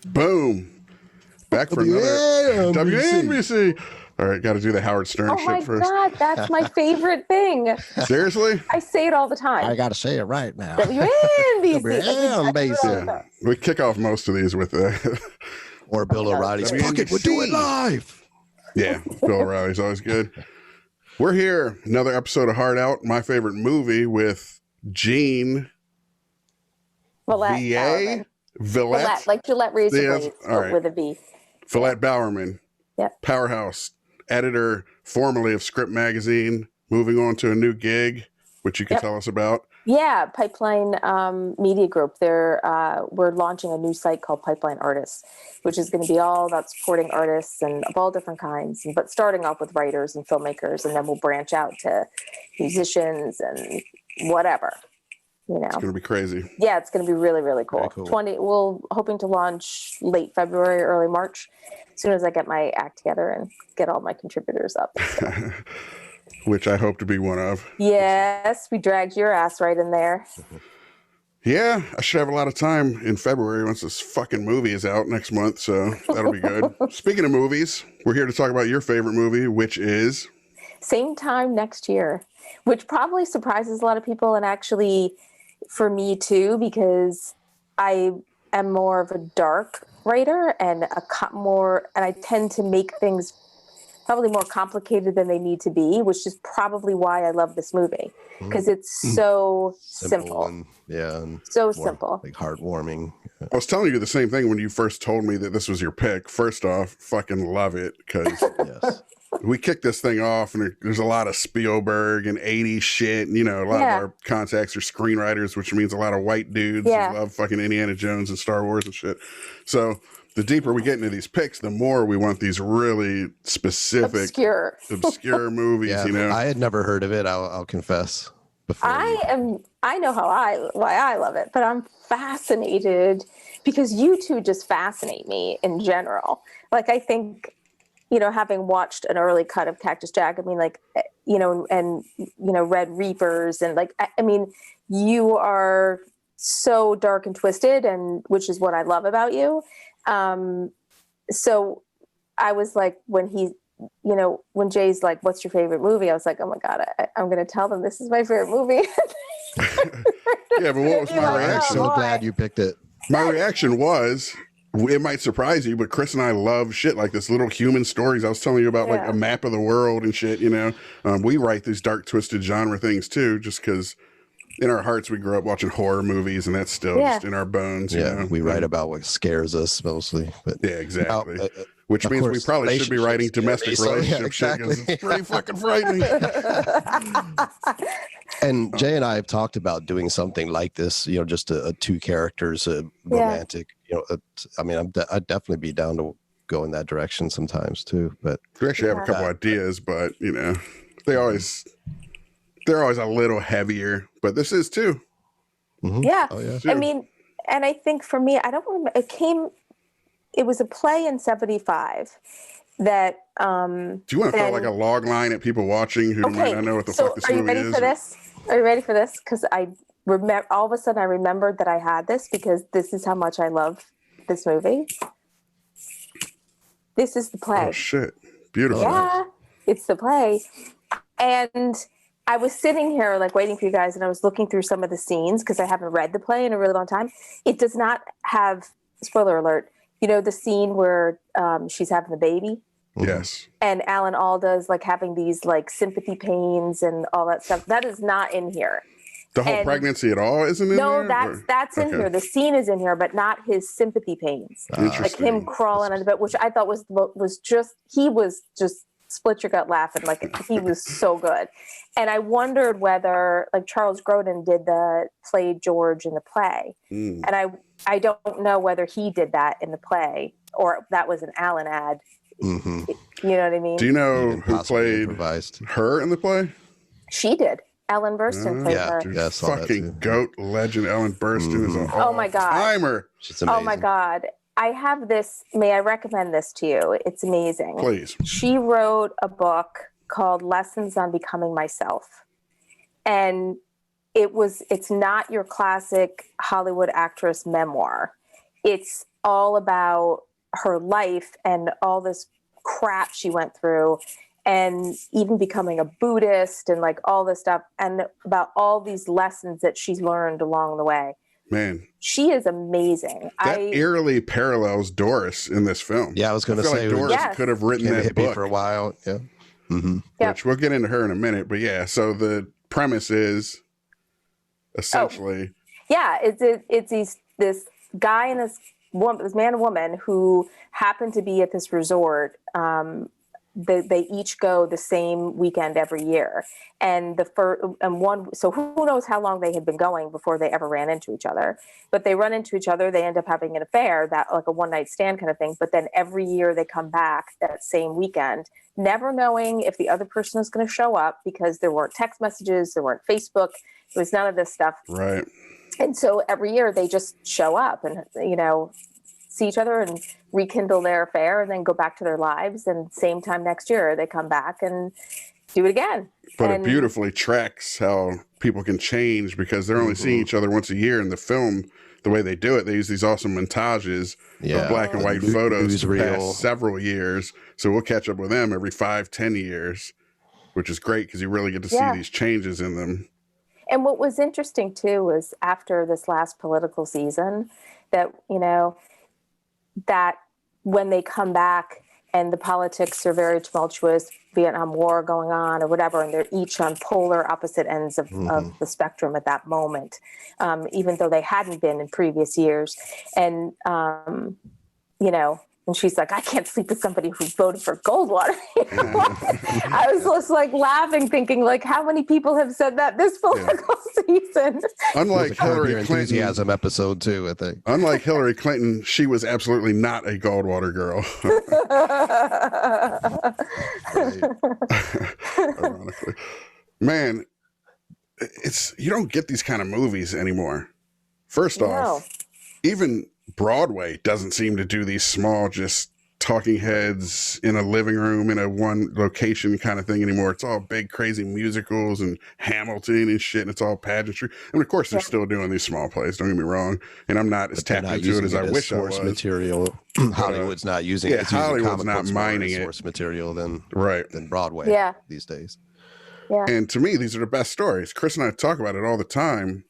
Boom. Back for another WNBC. All right, got to do the Howard Stern shit first. Oh my God, that's my favorite thing. Seriously? I say it all the time. I got to say it right now. WNBC. Yeah. We kick off most of these with or Bill O'Reilly's. Fuck it, we'll do it live. Yeah, Bill O'Reilly's always good. We're here, another episode of Hard Out, my favorite movie with Jeanne Veillette, like Gillette razor blades, right. with a V. Veillette Bowerman. Yep. Powerhouse, editor formerly of Script Magazine, moving on to a new gig, which you can tell us about. Yeah, Pipeline Media Group. We're launching a new site called Pipeline Artists, which is going to be all about supporting artists and of all different kinds, but starting off with writers and filmmakers, and then we'll branch out to musicians and whatever. You know, it's going to be crazy. Yeah, it's going to be really, really cool. Cool. We're hoping to launch late February, early March, as soon as I get my act together and get all my contributors up. So. Which I hope to be one of. Yes, we dragged your ass right in there. Yeah, I should have a lot of time in February once this fucking movie is out next month, so that'll be good. Speaking of movies, we're here to talk about your favorite movie, which is... Same time next year, which probably surprises a lot of people, and actually for me too, because I am more of a dark writer and and I tend to make things probably more complicated than they need to be, which is probably why I love this movie, because it's so simple. And so simple. Like heartwarming. I was telling you the same thing when you first told me that this was your pick. First off, fucking love it, because yes. We kicked this thing off, and there's a lot of Spielberg and 80s shit, and, a lot of our contacts are screenwriters, which means a lot of white dudes who love fucking Indiana Jones and Star Wars and shit. So the deeper we get into these picks, the more we want these really specific, obscure movies. I had never heard of it. I'll confess. I know why I love it, but I'm fascinated because you two just fascinate me in general. Like, I think, having watched an early cut of Cactus Jack, I mean, Red Reapers, and you are so dark and twisted, and which is what I love about you. So I was like, when Jay's like, what's your favorite movie? I was like, oh my God, I'm going to tell them this is my favorite movie. Yeah, but what was my reaction? I'm so glad you picked it. My reaction was, it might surprise you, but Chris and I love shit like this, little human stories. I was telling you about like a map of the world and shit, we write these dark, twisted genre things too, just because in our hearts, we grew up watching horror movies, and that's still just in our bones. We write about what scares us mostly. But yeah, exactly. Which means we probably should be writing domestic relationship shit, because it's pretty fucking frightening. And Jay and I have talked about doing something like this, just a two characters, romantic. I'd definitely be down to go in that direction sometimes too. But we actually have a couple ideas, but they're always a little heavier. But this is too. Mm-hmm. Yeah. Oh, yeah. I mean, and I think for me, I don't remember. It was a play in 75 that. Do you want to throw like a log line at people watching who might not know what the fuck this movie is? Are you ready for this? Because I remember, all of a sudden I remembered that I had this, because this is how much I love this movie. This is the play. Oh shit! Beautiful. Yeah, it's the play, and I was sitting here like waiting for you guys, and I was looking through some of the scenes because I haven't read the play in a really long time. It does not have, spoiler alert, the scene where she's having the baby. Yes. And Alan Alda is like having these like sympathy pains and all that stuff. That is not in here. The whole pregnancy at all isn't in there? No, that's in here. The scene is in here, but not his sympathy pains. Like him crawling under the bed, which I thought was just split your gut laughing. Like, he was so good. And I wondered whether, like, Charles Grodin played George in the play. And I don't know whether he did that in the play or that was an Alan ad. Mm-hmm. You know what I mean? Do you know who played her in the play? She did. Ellen Burstyn played her. Dude, fucking goat legend Ellen Burstyn is an all-timer. She's amazing. Oh my God. I have this. May I recommend this to you? It's amazing. Please. She wrote a book called Lessons on Becoming Myself. And it's not your classic Hollywood actress memoir. it's all about her life and all this crap she went through, and even becoming a Buddhist and like all this stuff, and about all these lessons that she's learned along the way. Man, she is amazing. That eerily parallels Doris in this film. Yeah, I was going to say like Doris could have written that book for a while. Yeah, which we'll get into her in a minute. But yeah, so the premise is essentially, it's this guy and this man and woman who happen to be at this resort. They each go the same weekend every year, and so who knows how long they had been going before they ever ran into each other. But they run into each other, they end up having an affair, that like a one-night stand kind of thing. But then every year they come back that same weekend, never knowing if the other person is going to show up, because there weren't text messages, there weren't Facebook, there was none of this stuff. Right. And so every year they just show up and see each other and rekindle their affair, and then go back to their lives. And same time next year, they come back and do it again. But it beautifully tracks how people can change, because they're only seeing each other once a year. In the film, the way they do it, they use these awesome montages of black and white photos for past several years. So we'll catch up with them every 5-10 years, which is great because you really get to see these changes in them. And what was interesting too was after this last political season, that that when they come back and the politics are very tumultuous, Vietnam War going on or whatever, and they're each on polar opposite ends of the spectrum at that moment, even though they hadn't been in previous years. And, and she's like, I can't sleep with somebody who voted for Goldwater. I was just like laughing, thinking like, how many people have said that this political season? Unlike Hillary Clinton, enthusiasm episode too, I think. Unlike Hillary Clinton, she was absolutely not a Goldwater girl. Ironically, man, you don't get these kind of movies anymore. First off, even Broadway doesn't seem to do these small, just talking heads in a living room in a one location kind of thing anymore. It's all big, crazy musicals and Hamilton and shit, and it's all pageantry. I mean, of course, they're still doing these small plays, don't get me wrong, and I'm not as tapped into it as I wish I was. Material. Hollywood's not using it. It's Hollywood's not mining it. Source material than Broadway these days. Yeah. And to me, these are the best stories. Chris and I talk about it all the time,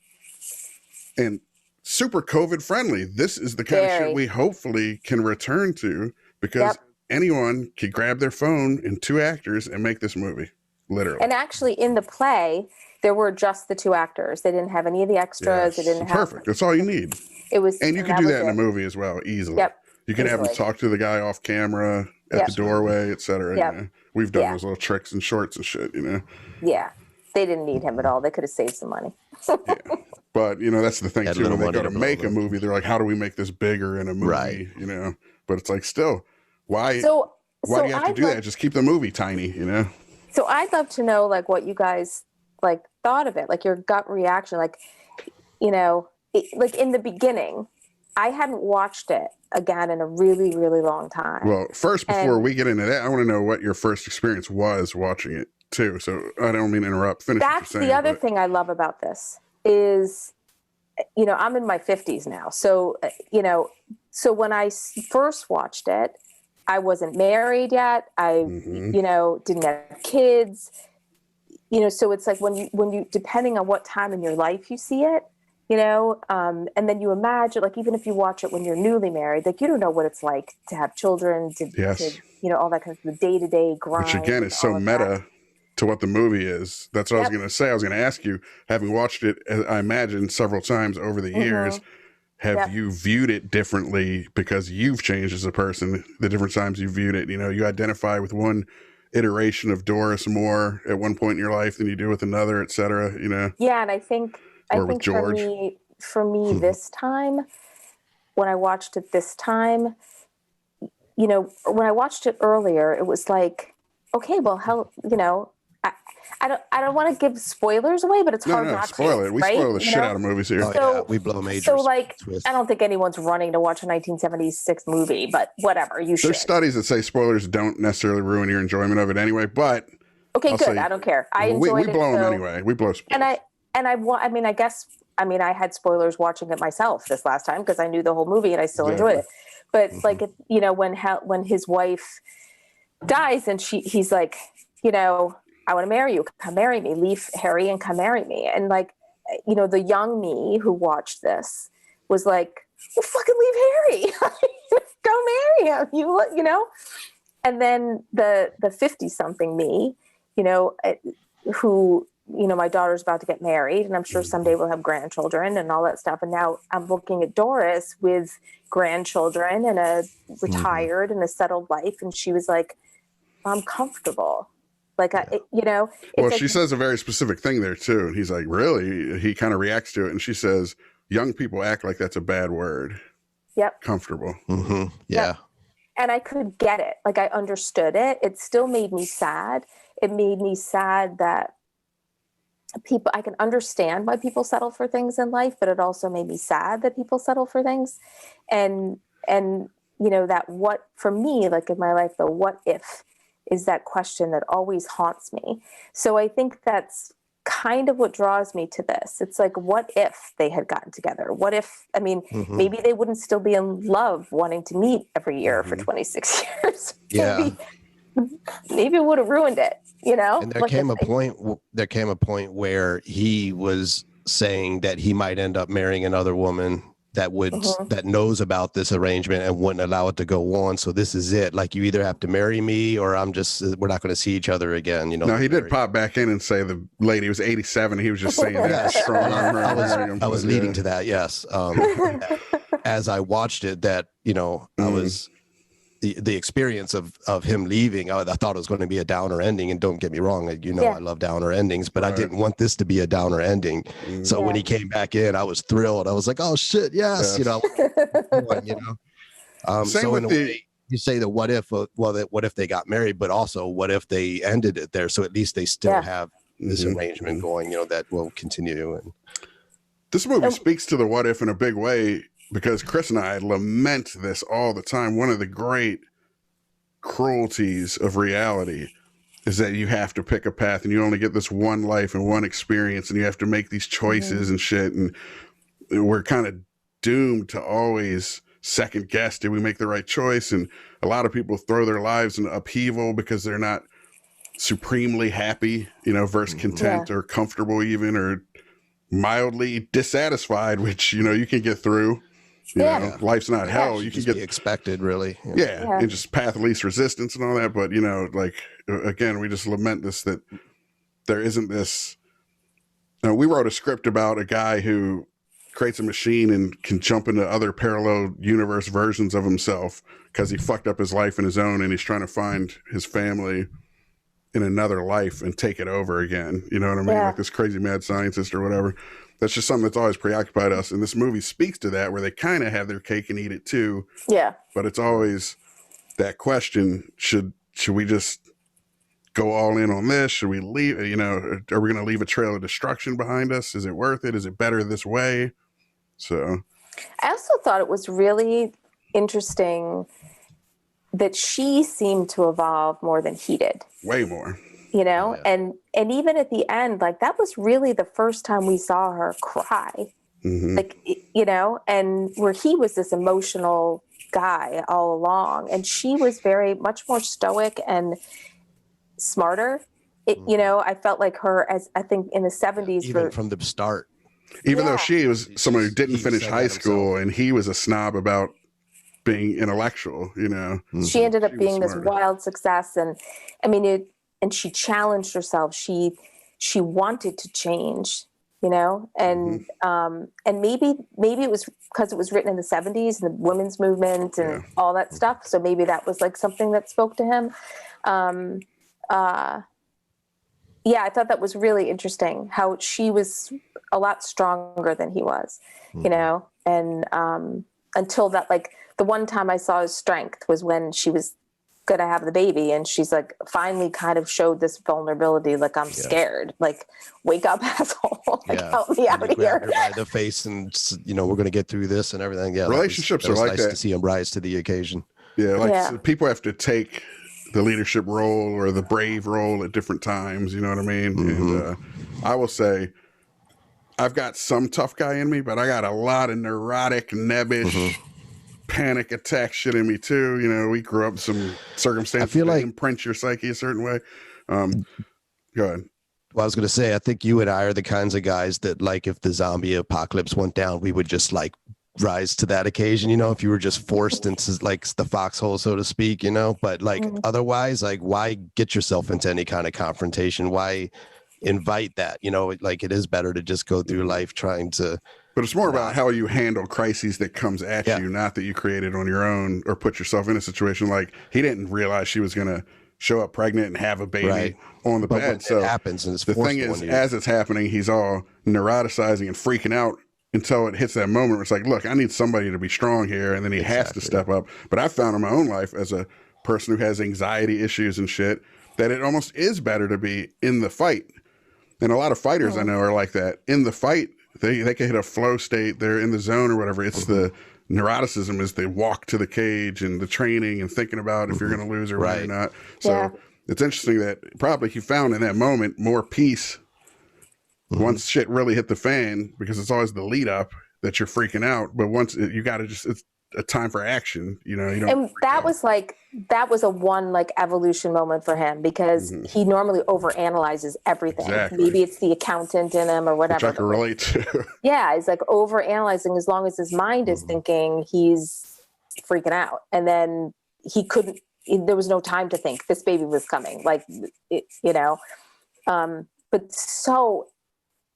and super COVID friendly. This is the kind of shit we hopefully can return to, because anyone could grab their phone and 2 actors and make this movie, literally. And actually in the play, there were just the 2 actors. They didn't have any of the extras. They didn't have perfect. That's all you need. It was, and you can do that in a movie as well, easily. Yep. You can have them talk to the guy off camera at the doorway, etc. Yep. We've done those little tricks and shorts and shit, Yeah. They didn't need him at all. They could have saved some money. But, that's the thing, too. When they go to make a movie, they're like, how do we make this bigger in a movie? Right. But it's like, still, why do you have to do that? Just keep the movie tiny, So I'd love to know, like, what you guys, like, thought of it, like, your gut reaction. Like, like, in the beginning, I hadn't watched it again in a really, really long time. Well, first, before we get into that, I want to know what your first experience was watching it, too. So I don't mean to interrupt. Finish what you're saying. That's the other thing I love about this is, I'm in my 50s now. So, so when I first watched it, I wasn't married yet. I, didn't have kids, so it's like when you, depending on what time in your life you see it, and then you imagine, like, even if you watch it when you're newly married, like, you don't know what it's like to have children, to all that kind of the day-to-day grind. Which again is so meta to what the movie is. That's what I was going to say. I was going to ask you, having watched it, I imagine, several times over the years, have you viewed it differently because you've changed as a person the different times you viewed it? You identify with one iteration of Doris more at one point in your life than you do with another, et cetera, Yeah, and I think for me this time, when I watched it this time, when I watched it earlier, it was like, okay, well, hell, I don't want to give spoilers away, but it's hard not to. Spoil it. We spoil the shit out of movies here. We blow majors. So, like, I don't think anyone's running to watch a 1976 movie, but whatever, you should. There's studies that say spoilers don't necessarily ruin your enjoyment of it anyway, but okay, good. I don't care. I enjoyed it. We blow them anyway. We blow spoilers. I guess I mean, I had spoilers watching it myself this last time because I knew the whole movie and I still enjoyed it. But like, you know, when his wife dies and he's like, you know, I want to marry you, come marry me, leave Harry and come marry me. And like, you know, the young me who watched this was like, well, fucking leave Harry, go marry him, you know? And then the 50 something me, you know, who, you know, my daughter's about to get married and I'm sure someday we'll have grandchildren and all that stuff. And now I'm looking at Doris with grandchildren and a retired and a settled life. And she was like, I'm comfortable. Like, you know. Well, like, she says a very specific thing there too. And he's like, really? He kind of reacts to it. And she says, young people act like that's a bad word. Yep. Comfortable. Mm-hmm. Yeah. Yep. And I could get it. Like, I understood it. It still made me sad. It made me sad that I can understand why people settle for things in life, but it also made me sad that people settle for things. And, you know, that what, for me, like in my life, the what if is that question that always haunts me. So I think that's kind of what draws me to this. It's like, what if they had gotten together? What if, I mean, maybe they wouldn't still be in love wanting to meet every year for 26 years. Yeah. Maybe it would have ruined it, you know? And there came a point where he was saying that he might end up marrying another woman that would that knows about this arrangement and wouldn't allow it to go on. So this is it. Like, you either have to marry me or we're not going to see each other again. You know. No, he did pop back in and say the lady was 87. He was just saying that strong arm. I was leading to that. Yes. As I watched it, that, you know, I was the experience of him leaving. I thought it was going to be a downer ending, and don't get me wrong, you know, I love downer endings, but I didn't want this to be a downer ending. So when he came back in, I was thrilled. I was like, oh shit, yes, you know, you know. So in a way, you say the what if, what if they got married, but also what if they ended it there? So at least they still have this arrangement going, you know, that will continue. And this movie speaks to the what if in a big way, because Chris and I lament this all the time. One of the great cruelties of reality is that you have to pick a path and you only get this one life and one experience and you have to make these choices and shit. And we're kind of doomed to always second guess. Did we make the right choice? And a lot of people throw their lives in upheaval because they're not supremely happy, you know, versus content or comfortable even, or mildly dissatisfied, which, you know, you can get through. You know, life's not hell. You can get expected, really. And just path of least resistance and all that. But, you know, like, again, we just lament this, that there isn't this. We wrote a script about a guy who creates a machine and can jump into other parallel universe versions of himself because he fucked up his life in his own, and he's trying to find his family in another life and take it over again. You know what I mean? Like this crazy mad scientist or whatever. That's just something that's always preoccupied us. And this movie speaks to that, where they kind of have their cake and eat it too. Yeah. But it's always that question, should we just go all in on this? Should we leave, you know, are we going to leave a trail of destruction behind us? Is it worth it? Is it better this way? So I also thought it was really interesting that she seemed to evolve more than he did. Way more. You know, and even at the end, like, that was really the first time we saw her cry. Like, you know, and where he was this emotional guy all along, and she was very much more stoic and smarter. You know, I felt like her, as I think in the 70s, even from the start, even though she was someone who didn't finish high school and he was a snob about being intellectual, you know, she ended up being this wild success. And I mean, and she challenged herself. She wanted to change, you know, and maybe it was because it was written in the 70s and the women's movement and all that stuff. So maybe that was like something that spoke to him. I thought that was really interesting, how she was a lot stronger than he was, you know, and until that, like, the one time I saw his strength was when she was gonna have the baby, and she's like finally kind of showed this vulnerability, like, I'm scared, like, wake up, asshole, like, help me out here. Her by the face, and, you know, we're gonna get through this and everything. Relationships are like nice to see him rise to the occasion. So people have to take the leadership role or the brave role at different times, you know what I mean? And I will say, I've got some tough guy in me, but I got a lot of neurotic, nebbish, panic attack shit in me too. You know, we grew up some circumstances that imprint your psyche a certain way. Go ahead. Well, I was going to say, I think you and I are the kinds of guys that, like, if the zombie apocalypse went down, we would just like rise to that occasion, you know, if you were just forced into like the foxhole, so to speak, you know, but like otherwise, like, why get yourself into any kind of confrontation? Why invite that? You know, like, it is better to just go through life trying to. But it's more about how you handle crises that comes at you, not that you created on your own or put yourself in a situation. Like, he didn't realize she was going to show up pregnant and have a baby on the bed. So it happens, and it's the thing is, as it's happening, he's all neuroticizing and freaking out until it hits that moment where it's like, look, I need somebody to be strong here, and then he has to step up. But I found in my own life, as a person who has anxiety issues and shit, that it almost is better to be in the fight. And a lot of fighters I know are like that. In the fight, they can hit a flow state, they're in the zone or whatever. It's the neuroticism is they walk to the cage and the training and thinking about if you're going to lose or whether or not. So it's interesting that probably he found in that moment more peace once shit really hit the fan, because it's always the lead up that you're freaking out. But once you got to just, it's a time for action, you know. You don't. And that was a one like evolution moment for him, because he normally overanalyzes everything. Exactly. Maybe it's the accountant in him or whatever. Which I can relate to. Yeah, he's like overanalyzing. As long as his mind is thinking, he's freaking out. And then he couldn't. There was no time to think. This baby was coming. Like, you know. But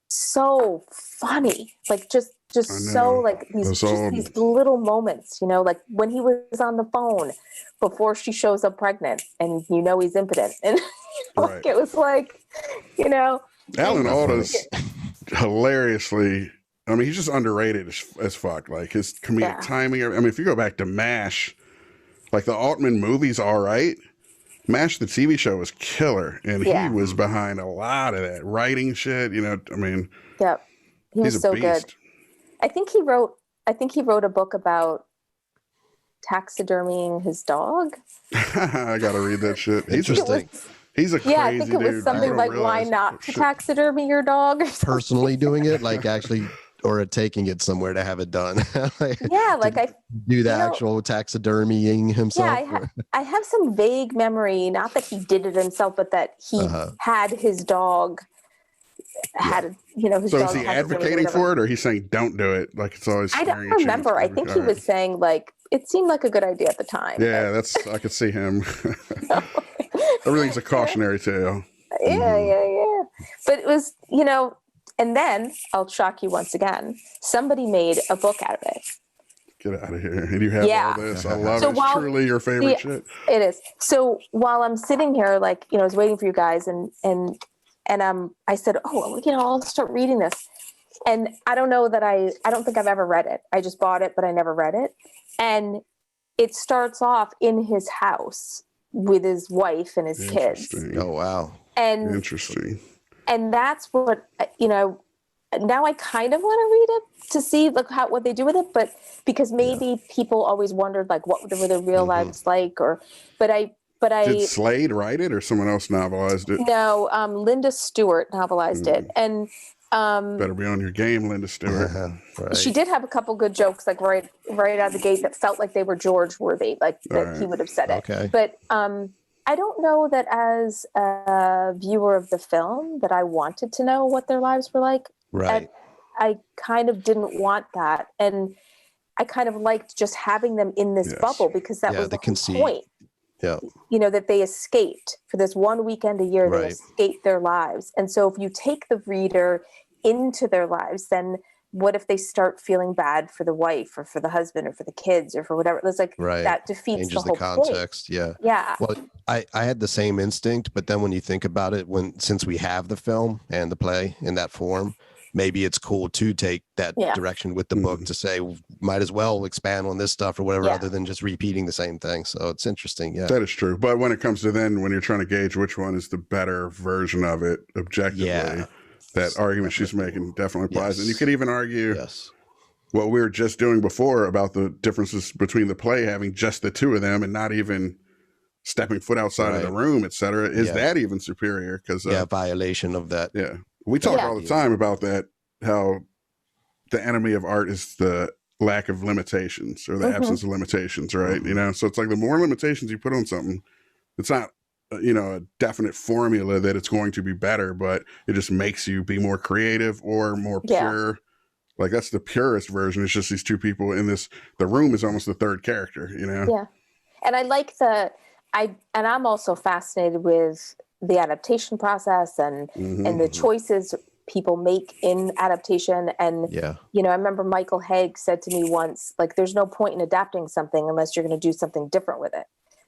so funny. Like just so like these little moments, you know, like when he was on the phone before she shows up pregnant and you know he's impotent, and like it was like, you know, Alan Alda's hilariously, I mean, he's just underrated as fuck. Like his comedic timing. I mean, if you go back to MASH, like the Altman movie's all right. MASH, the TV show, was killer, and he was behind a lot of that writing shit. You know, I mean, he was so good. I think he wrote a book about taxidermying his dog. I gotta read that shit. Interesting. He's a crazy dude. I think it was something like, why not to taxidermy your dog? Personally doing it, like actually, or taking it somewhere to have it done. Like I do the actual taxidermying himself. Yeah, I have some vague memory, not that he did it himself, but that he had his dog. His so dog. Is he advocating for it, or he's saying don't do it? Like it's always. I don't remember. I think he was saying like it seemed like a good idea at the time. Yeah, I could see him. Everything's a cautionary tale. Yeah. But it was, you know, and then I'll shock you once again. Somebody made a book out of it. Get out of here. And you have all this. I love it. It's truly your favorite shit. It is. So while I'm sitting here, like, you know, I was waiting for you guys and I said, oh, you know, I'll start reading this. And I don't know that I don't think I've ever read it. I just bought it, but I never read it. And it starts off in his house with his wife and his kids. Oh, wow. And interesting. And that's what, you know, now I kind of want to read it to see like what they do with it, but because maybe people always wondered like what were their real lives like, but I did Slade write it or someone else novelized it? No, Linda Stewart novelized it, and better be on your game, Linda Stewart. She did have a couple good jokes like right out of the gate that felt like they were George worthy, like that he would have said it. Okay. But I don't know that as a viewer of the film that I wanted to know what their lives were like. Right. I kind of didn't want that, and I kind of liked just having them in this bubble because that was the whole point. Yeah. You know, that they escaped for this one weekend a year, they escaped their lives. And so if you take the reader into their lives, then what if they start feeling bad for the wife or for the husband or for the kids or for whatever? It's like that defeats the whole context. Point. Yeah. Well, I had the same instinct, but then when you think about it, since we have the film and the play in that form, maybe it's cool to take that direction with the book to say, might as well expand on this stuff or whatever, other than just repeating the same thing. So it's interesting. Yeah, that is true. But when it comes to when you're trying to gauge which one is the better version of it objectively, that argument she's making definitely applies. And you could even argue what we were just doing before about the differences between the play having just the two of them and not even stepping foot outside of the room, etc. Is that even superior? Because violation of that. Yeah. We talk all the time about that, how the enemy of art is the lack of limitations or the absence of limitations, right? You know, so it's like the more limitations you put on something, it's not, you know, a definite formula that it's going to be better, but it just makes you be more creative or more pure. Like that's the purest version. It's just these two people in this, the room is almost the third character, you know? Yeah. And I like I'm also fascinated with the adaptation process and the choices people make in adaptation. And, you know, I remember Michael Haig said to me once, like, there's no point in adapting something unless you're going to do something different with it.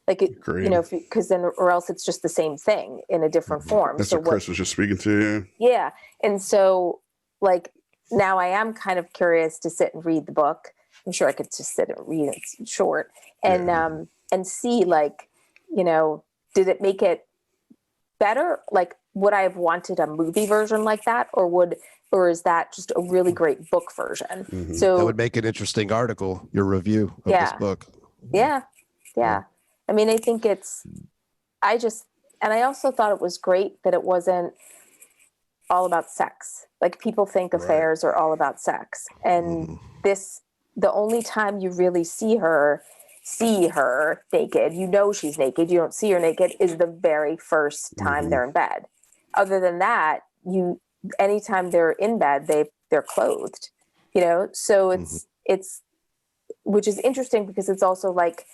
Like, you know, because then, or else it's just the same thing in a different form. That's what Chris was just speaking to. Yeah. And so, like, now I am kind of curious to sit and read the book. I'm sure I could just sit and read it. It's short and see, like, you know, did it make it better? Like, would I have wanted a movie version like that, or is that just a really great book version? So that would make an interesting article, your review of this book. Yeah. I mean, I think I also thought it was great that it wasn't all about sex. Like, people think affairs are all about sex. And the only time you really see her naked, you know she's naked, you don't see her naked, is the very first time they're in bed. Other than that, anytime they're in bed, they're clothed, you know? So it's which is interesting because it's also like,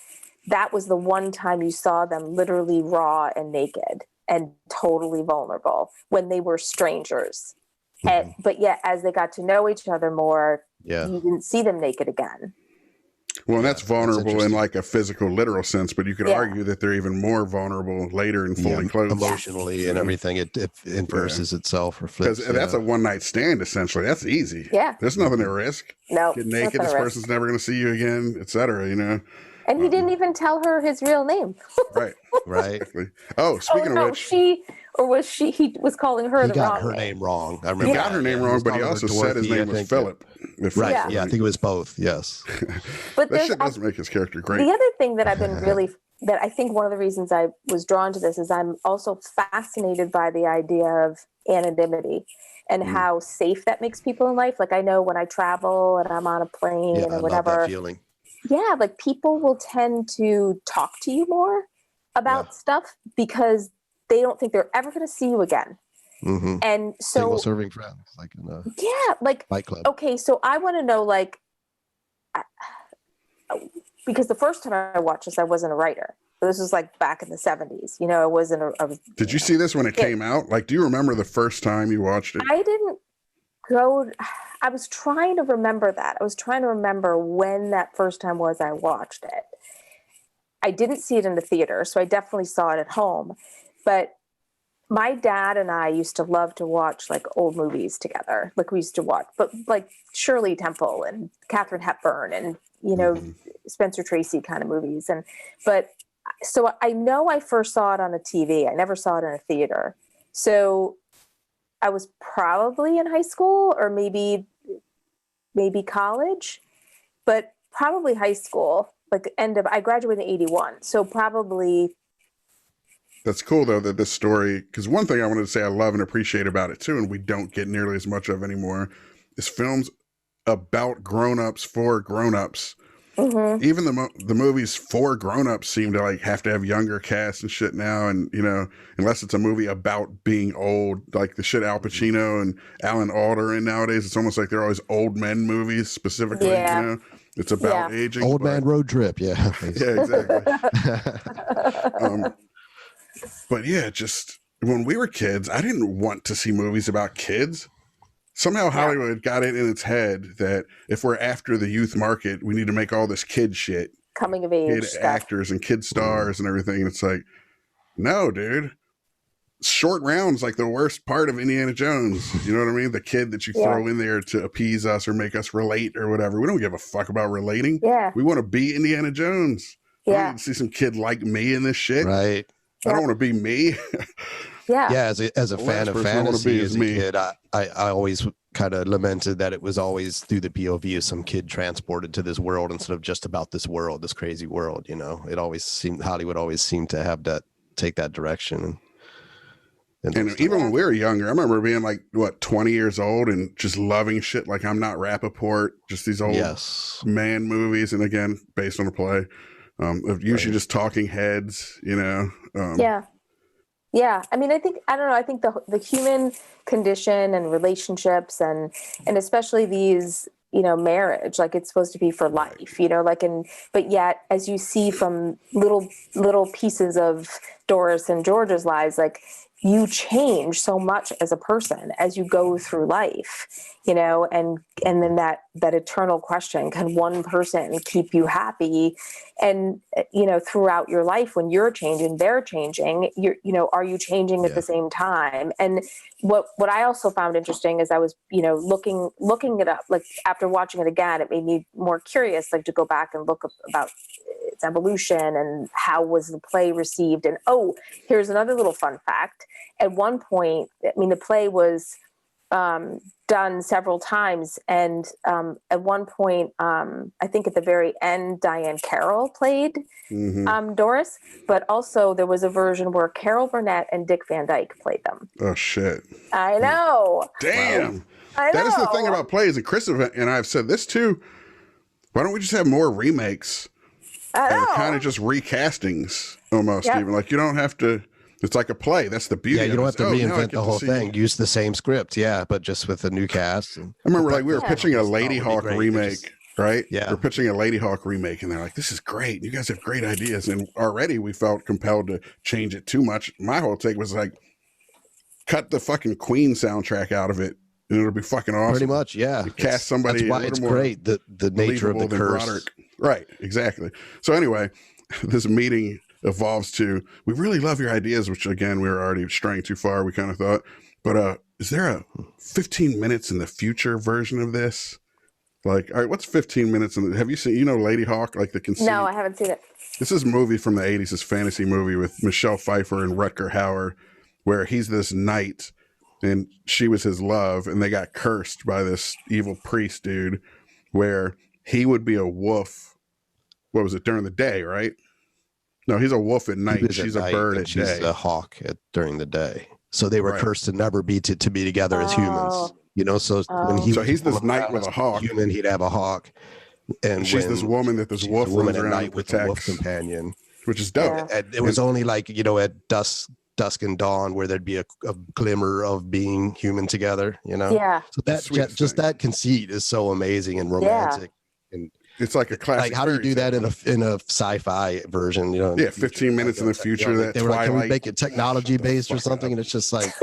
that was the one time you saw them literally raw and naked and totally vulnerable when they were strangers. But yet, as they got to know each other more, you didn't see them naked again. Well, and that's vulnerable in like a physical, literal sense, but you could argue that they're even more vulnerable later and fully clothed. Emotionally and everything, it inverses itself or flips. Because that's a one-night stand, essentially. That's easy. Yeah. There's nothing to risk. No. Get naked, this person's never going to see you again, etc., you know? And he didn't even tell her his real name. Right. Exactly. Oh, speaking of which. He was calling her the wrong name. He got her name wrong. I remember he got her name wrong, but he also said his name was Philip. Right. Yeah, I think it was both. Yes. But that shit doesn't make his character great. The other thing that I've been that I think one of the reasons I was drawn to this is I'm also fascinated by the idea of anonymity and how safe that makes people in life. Like, I know when I travel and I'm on a plane or whatever. I love that feeling. Yeah, like, people will tend to talk to you more about stuff because they don't think they're ever going to see you again. And so single serving friends, like in a Fight Club. Okay, so I want to know, like, because the first time I watched this, I wasn't a writer. This was like back in the 70s. You know, I wasn't. Did you see this when it came out? Like, do you remember the first time you watched it? I didn't go. I was trying to remember that. I was trying to remember when that first time was I watched it. I didn't see it in the theater, so I definitely saw it at home. But my dad and I used to love to watch, like, old movies together. Like, we used to watch, but like Shirley Temple and Katharine Hepburn and, you know, Spencer Tracy kind of movies. So I know I first saw it on a TV. I never saw it in a theater. So I was probably in high school or maybe college, but probably high school. Like, I graduated in 81. So probably. That's cool, though, that this story, because one thing I wanted to say I love and appreciate about it, too, and we don't get nearly as much of anymore, is films about grown-ups for grown-ups. Even the movies for grown-ups seem to, like, have to have younger casts and shit now, and, you know, unless it's a movie about being old, like the shit Al Pacino and Alan Alda are in nowadays, it's almost like they're always old men movies, specifically, you know? It's about aging. Old man road trip, yeah. Yeah, exactly. But yeah, just when we were kids, I didn't want to see movies about kids. Somehow Hollywood got it in its head that if we're after the youth market, we need to make all this kid shit. Coming of age kid stuff. Actors and kid stars and everything. And it's like, no, dude. Short round's like the worst part of Indiana Jones. You know what I mean? The kid that you throw in there to appease us or make us relate or whatever. We don't give a fuck about relating. Yeah. We want to be Indiana Jones. I don't need to see some kid like me in this shit. Right. I don't want to be me. Yeah, as a fan of fantasy as a kid, I always kind of lamented that it was always through the POV of some kid transported to this world instead of just about this world, this crazy world. You know, it always seemed Hollywood always seemed to have take that direction. And even when we were younger, I remember being like, 20 years old and just loving shit like I'm Not Rappaport, just these old man movies. And again, based on a play, of usually just talking heads, Yeah. I mean, I don't know. I think the human condition and relationships and especially these, marriage, like it's supposed to be for life, but yet as you see from little pieces of Doris and George's lives, like you change so much as a person as you go through life, and then that eternal question, can one person keep you happy? And, throughout your life, when you're changing, they're changing, are you changing at the same time? And what I also found interesting is I was, looking it up, like after watching it again, it made me more curious, like to go back and look up about its evolution and how was the play received. And, here's another little fun fact. At one point, the play was done several times. And at one point, I think at the very end, Diane Carroll played Doris, but also there was a version where Carol Burnett and Dick Van Dyke played them. Oh, shit. I know. Damn. Wow. I know. That is the thing about plays, and Chris and I've said this too. Why don't we just have more remakes? And kind of just recastings almost, even. Like, you don't have to. It's like a play. That's the beauty. Yeah, you don't have to reinvent the whole thing. Use the same script, but just with a new cast. I remember, we were pitching a Lady Hawk remake, right? Yeah, we're pitching a Lady Hawk remake, and they're like, "This is great. You guys have great ideas." And already we felt compelled to change it too much. My whole take was like, cut the fucking Queen soundtrack out of it, and it'll be fucking awesome. Pretty much, yeah. Cast somebody. That's why it's great. The nature of the curse. Broderick. Right. Exactly. So anyway, this meeting evolves to, we really love your ideas, which again, we were already straying too far, we kind of thought, but is there a 15 minutes in the future version of this? Like, all right, what's 15 minutes have you seen, Lady Hawk, like the conceit? No, I haven't seen it. This is a movie from the 80s, this fantasy movie with Michelle Pfeiffer and Rutger Hauer, where he's this knight and she was his love, and they got cursed by this evil priest dude, where he would be a wolf. What was it, during the day, right? No, he's a wolf at night. She's a bird at day. She's a hawk during the day. So they were cursed to never be to be together as humans. So when he's this knight with a hawk. Human, he'd have a hawk, and she's this woman that this wolf runs around and protects, with a wolf companion, which is dope. Yeah. It was only like at dusk and dawn where there'd be a glimmer of being human together. Yeah. So that conceit is so amazing and romantic. And it's like a classic. Like, how do you do that in a sci-fi version? 15 minutes in the future. That they were like, can we make it technology based or something? And it's just like,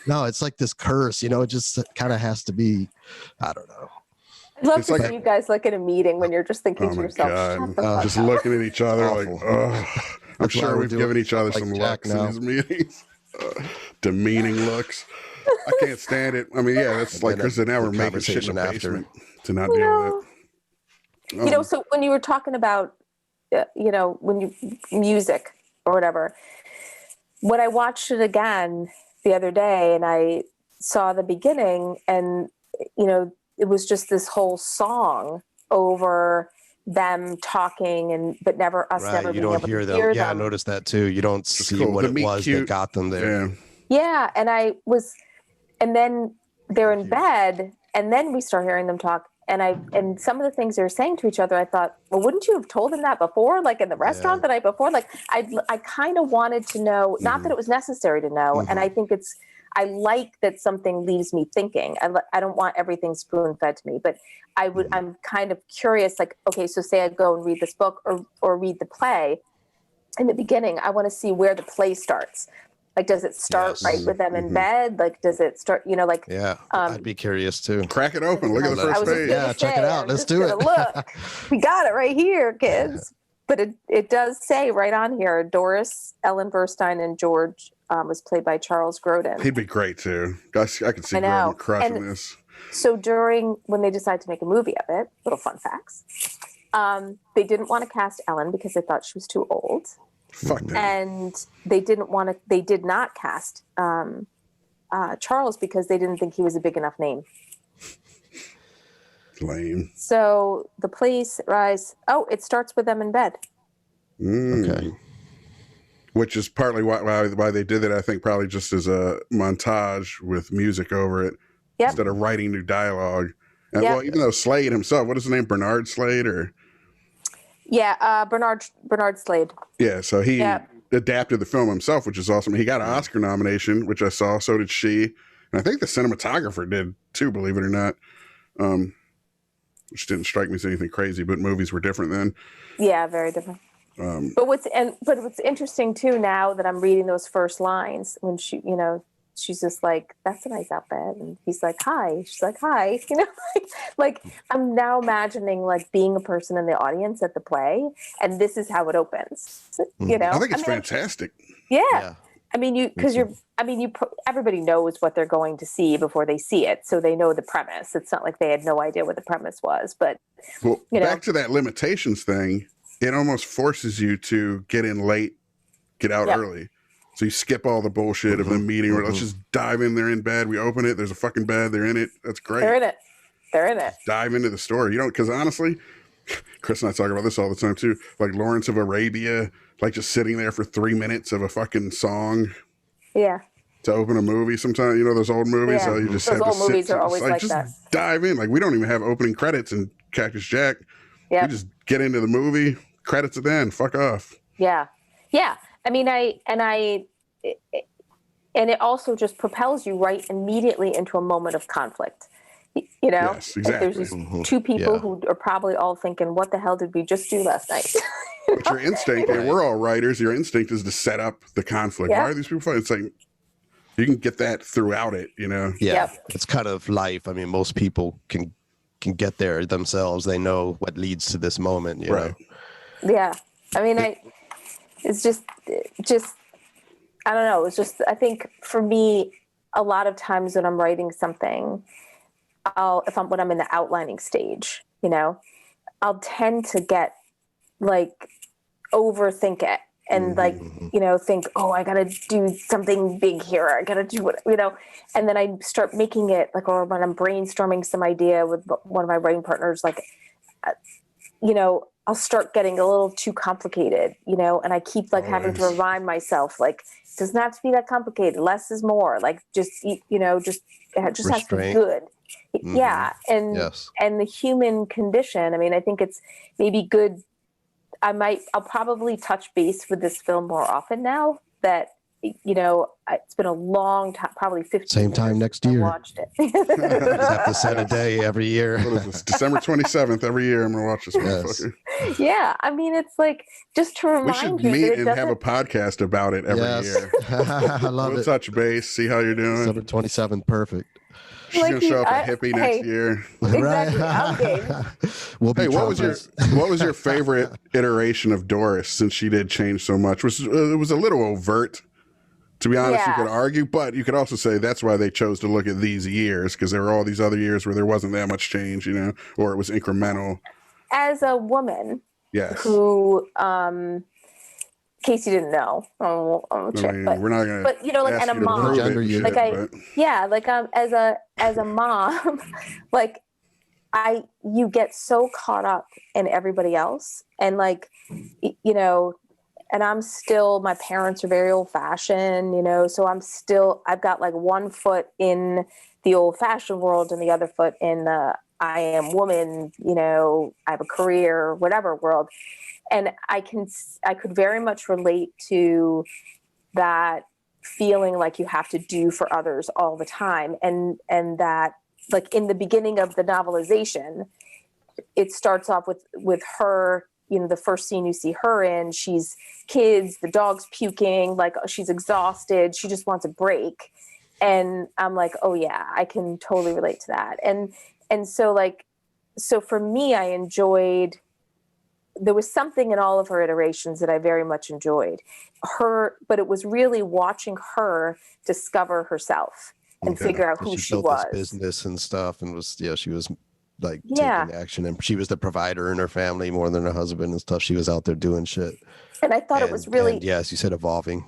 no, it's like this curse. It just kind of has to be. I don't know. I'd love to see you guys like in a meeting when you're just thinking to yourself, just looking at each other like, I'm sure we've given each other some looks in these meetings. Demeaning looks. I can't stand it. I mean, that's like Chris and I were making shit in the basement to not deal with it. So when you were talking about, when you music or whatever, when I watched it again the other day and I saw the beginning and, it was just this whole song over them talking but never being able to hear them. Yeah, I noticed that too. You don't see what it was that got them there. Yeah. And then they're in bed and then we start hearing them talk. And some of the things they were saying to each other, I thought, well, wouldn't you have told them that before? Like in the restaurant the night before? Like I kind of wanted to know, not that it was necessary to know. And I think I like that something leaves me thinking. I don't want everything spoon fed to me, but I'm kind of curious, like, okay, so say I go and read this book or read the play. In the beginning, I want to see where the play starts. Like, does it start right with them in bed? Like, does it start, I'd be curious too. Crack it open. Look at the first page. Yeah, check it out. Let's do it. Look, we got it right here, kids. But it does say right on here, Doris, Ellen Burstyn, and George was played by Charles Grodin. He'd be great too. I could see Grodin crushing this. So when they decided to make a movie of it, little fun facts, they didn't want to cast Ellen because they thought she was too old. Fuck that. And they did not cast Charles because they didn't think he was a big enough name. Lame. So the police rise. Oh, it starts with them in bed. Okay. which is partly why they did it. I think probably just as a montage with music over it instead of writing new dialogue. And well, even though Slade himself, what is his name, Bernard Slade, or Bernard Slade. Yeah, so he adapted the film himself, which is awesome. He got an Oscar nomination, which I saw. So did she, and I think the cinematographer did too. Believe it or not, which didn't strike me as anything crazy. But movies were different then. Yeah, very different. But what's interesting too, now that I'm reading those first lines, when she's just like, "That's a nice outfit," and he's like, "Hi." She's like, "Hi." Like I'm now imagining like being a person in the audience at the play, and this is how it opens. I think it's fantastic. Yeah. I mean, everybody knows what they're going to see before they see it, so they know the premise. It's not like they had no idea what the premise was, but back to that limitations thing. It almost forces you to get in late, get out early. So you skip all the bullshit of the meeting, or let's just dive in. They're in bed. We open it. There's a fucking bed. They're in it. That's great. They're in it. Just dive into the story. Because honestly, Chris and I talk about this all the time too. Like Lawrence of Arabia, like just sitting there for 3 minutes of a fucking song. Yeah. To open a movie sometimes, those old movies. Yeah. So you just those have old to movies sit, are always like just that. Dive in. Like we don't even have opening credits in Cactus Jack. Yeah. We just get into the movie. Credits at the end. Fuck off. Yeah. Yeah. I mean, and it also just propels you right immediately into a moment of conflict. Yes, exactly. Like there's these two people who are probably all thinking, "What the hell did we just do last night?" But your instinct, and we're all writers, your instinct is to set up the conflict. Why are these people fighting? It's like you can get that throughout it, Yeah, it's kind of life. I mean, most people can get there themselves. They know what leads to this moment, you know. Yeah. I mean, it's just I don't know. It's just, I think for me, a lot of times when I'm writing something, when I'm in the outlining stage, I'll tend to get like overthink it and think, oh, I got to do something big here. I got to do what, and then I start making it like, or when I'm brainstorming some idea with one of my writing partners, like, I'll start getting a little too complicated, and I keep like having to remind myself, like, it doesn't have to be that complicated. Less is more. Like, just it just has to be good. Yeah. And, and the human condition, I mean, I think it's maybe good. I'll probably touch base with this film more often now that, it's been a long time, probably 15 Same years time next since year. I watched it. You just have to set a day every year. What is this? December 27th every year. I'm going to watch this motherfucker. Yeah. I mean, it's like, just to remind you. We should meet and have a podcast about it every year. I love we'll it. touch base, see how you're doing. December 27th, perfect. She's going to show up a hippie next year. Exactly. I'm game. We'll be what was your favorite iteration of Doris, since she did change so much? It was a little overt, to be honest. You could argue, but you could also say that's why they chose to look at these years, because there were all these other years where there wasn't that much change, or it was incremental. As a woman, who, in case you didn't know, I'll check, we're not gonna. But like, and a mom, as a mom, like you get so caught up in everybody else, and like, and I'm still, my parents are very old fashioned, so I've got like one foot in the old fashioned world and the other foot in the I am woman, I have a career, whatever world. And I could very much relate to that feeling like you have to do for others all the time. And that, like, in the beginning of the novelization, it starts off with her, the first scene you see her in, she's kids, the dog's puking, like she's exhausted. She just wants a break. And I'm like, oh yeah, I can totally relate to that. And so for me, I enjoyed, there was something in all of her iterations that I very much enjoyed her, but it was really watching her discover herself and figure out who she was. This business and stuff, and she was like taking action, and she was the provider in her family more than her husband and stuff. She was out there doing shit. And I thought it was really, yes, you said evolving.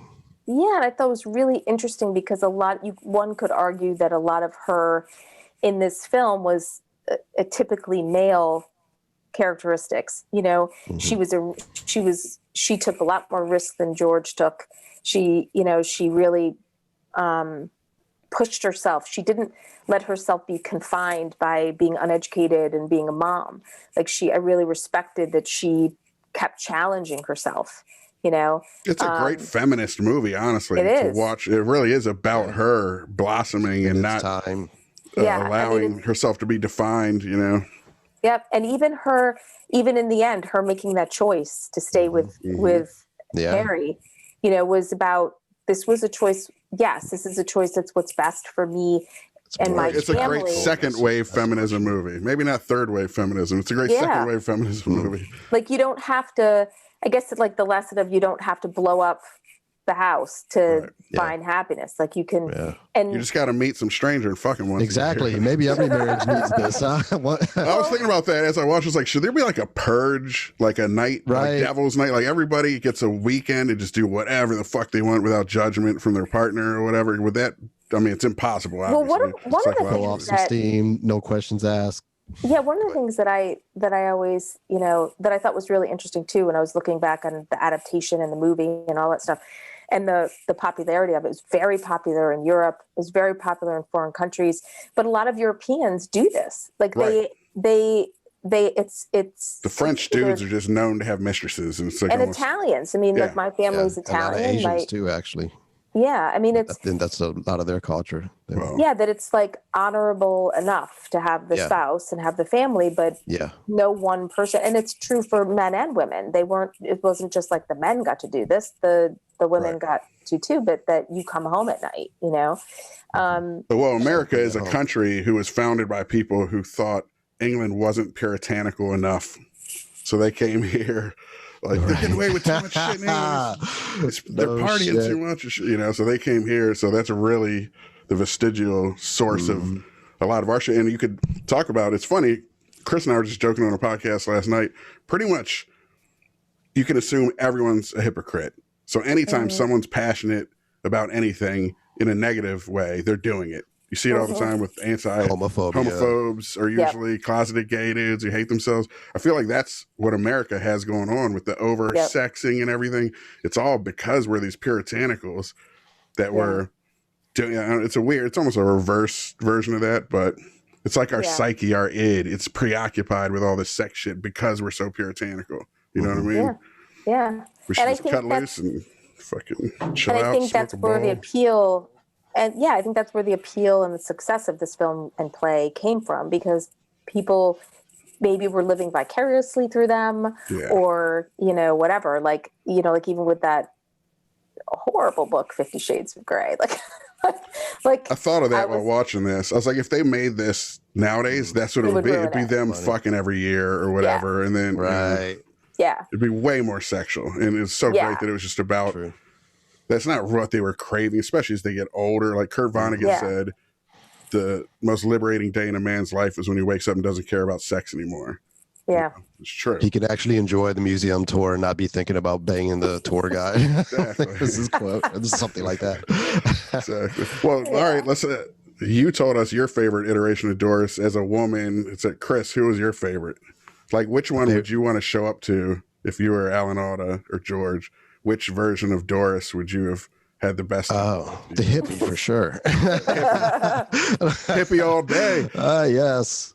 Yeah, and I thought it was really interesting because one could argue that a lot of her in this film was a typically male characteristics. You know, she took a lot more risks than George took. She really pushed herself. She didn't let herself be confined by being uneducated and being a mom. Like I really respected that she kept challenging herself, you know. It's a great feminist movie, honestly, to watch. It really is about her blossoming and not allowing herself to be defined, you know. Yep. And even in the end, her making that choice to stay with Harry, you know, this was a choice. Yes, this is a choice that's what's best for me and my family. It's a great second wave feminism movie. Maybe not third wave feminism. It's a great second wave feminism movie. Like, you don't have to, I guess it's like the lesson of you don't have to blow up the house to find happiness. Like, you can, and you just got to meet some stranger and fucking one. Exactly. Maybe every marriage needs this. I was thinking about that as I watched. I was like, should there be like a purge, like a night, like Devil's Night? Like, everybody gets a weekend to just do whatever the fuck they want without judgment from their partner or whatever. Would that, I mean, it's impossible. Obviously. Well, one of the things off some steam, no questions asked. Yeah, one of the things that I always, you know, that I thought was really interesting too, when I was looking back on the adaptation and the movie and all that stuff, and the popularity of it, was very popular in Europe, it was very popular in foreign countries, but a lot of Europeans do this. Like it's the French dudes are just known to have mistresses, and it's like Italians. I mean, like, my family's Italian. A lot of Asians too, actually. Yeah, I mean, that's a lot of their culture. Yeah, that it's like honorable enough to have the spouse and have the family, but no one person. And it's true for men and women. It wasn't just like the men got to do this. The women got to too, but that you come home at night, you know. Well, America is a country who was founded by people who thought England wasn't puritanical enough, so they came here. Like, they're getting away with too much shit in England. They're partying too much, you know, so they came here. So that's really the vestigial source of a lot of our shit. And you could talk about, it's funny, Chris and I were just joking on a podcast last night. Pretty much, you can assume everyone's a hypocrite. So anytime someone's passionate about anything in a negative way, they're doing it. You see it all the time with homophobes are usually closeted gay dudes who hate themselves. I feel like that's what America has going on with the over-sexing and everything. It's all because we're these puritanicals that we're doing. It's almost a reverse version of that, but it's like our psyche, our id. It's preoccupied with all this sex shit because we're so puritanical. You know what I mean? Yeah. We should just cut loose and fucking chill out. And I think that's where the appeal... And I think that's where the appeal and the success of this film and play came from, because people maybe were living vicariously through them or, you know, whatever, like, you know, like even with that horrible book, 50 Shades of Grey, like I thought of that while watching this. I was like, if they made this nowadays, that's what it would be. It'd be them fucking every year or whatever. And then, it'd be way more sexual. And it's so great that it was just about... That's not what they were craving, especially as they get older. Like Kurt Vonnegut said, the most liberating day in a man's life is when he wakes up and doesn't care about sex anymore. Yeah. You know, it's true. He can actually enjoy the museum tour and not be thinking about banging the tour guide. Exactly. This is quote. This is something like that. Exactly. Well, all right. Let's. You told us your favorite iteration of Doris as a woman. It's like, Chris, who was your favorite? Like, which one would you want to show up to if you were Alan Alda or George? Which version of Doris would you have had the best? Oh, the hippie for sure. Hippie all day. Yes.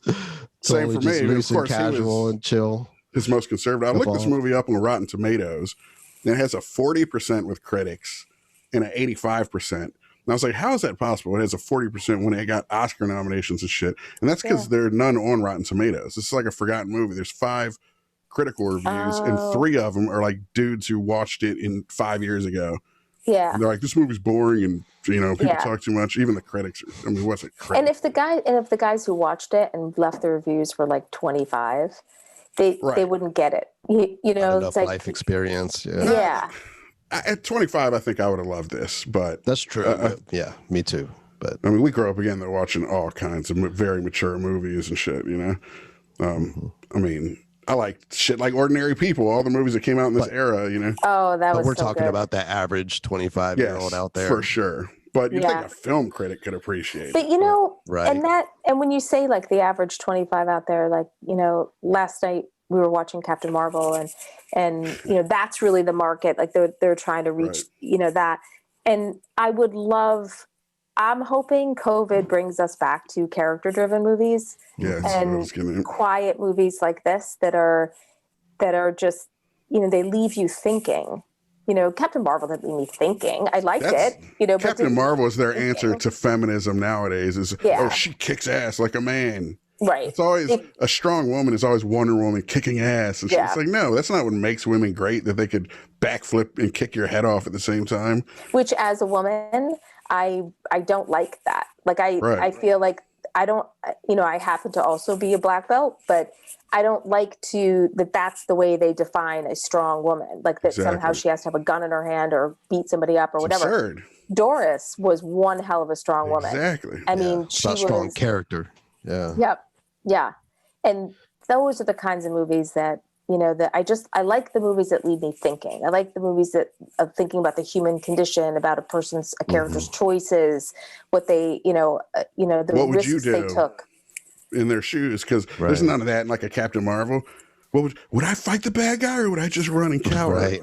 Same for me. Loose, of course, and casual and chill. His most conservative. I looked this movie up on Rotten Tomatoes, and it has a 40% with critics and an 85%. And I was like, how is that possible? It has a 40% when it got Oscar nominations and shit. And that's because there are none on Rotten Tomatoes. This is like a forgotten movie. There's 5 critical reviews, and 3 of them are like dudes who watched it 5 years ago. Yeah, and they're like, this movie's boring, and you know, people talk too much. Even the critics are, I mean, what's it? And if the guys who watched it and left the reviews were like 25, they wouldn't get it. You know, it's like life experience. At 25, I think I would have loved this, but that's true. Yeah, me too. But I mean, we grew up again. They're watching all kinds of very mature movies and shit. You know, I mean. I like shit like Ordinary People, all the movies that came out in this era, you know. Oh, that was we're so talking about the average 25-year-old out there. For sure. But you think a film critic could appreciate it. But, you know, and when you say like the average 25 out there, like, you know, last night we were watching Captain Marvel, and you know, that's really the market. Like they're trying to reach, you know, that. And I'm hoping COVID brings us back to character-driven movies and quiet movies like this that are just, you know, they leave you thinking. You know, Captain Marvel didn't leave me thinking. I liked it. You know, Captain Marvel is their answer to feminism nowadays. Is oh, she kicks ass like a man. Right. It's always a strong woman is always Wonder Woman kicking ass. And it's like, no, that's not what makes women great. That they could backflip and kick your head off at the same time. Which, as a woman, I don't like that. Like I feel like I don't, you know, I happen to also be a black belt, but I don't like that's the way they define a strong woman. Like that somehow she has to have a gun in her hand or beat somebody up or whatever. Absurd. Doris was one hell of a strong woman. Exactly. I mean, she was a strong character. Yeah. Yep. Yeah. And those are the kinds of movies that, you know, that I like the movies that leave me thinking. I like the movies that are thinking about the human condition, about a character's choices, what they, the risks they took in their shoes. Because there's none of that in like a Captain Marvel. Would I fight the bad guy or would I just run and cower? Right.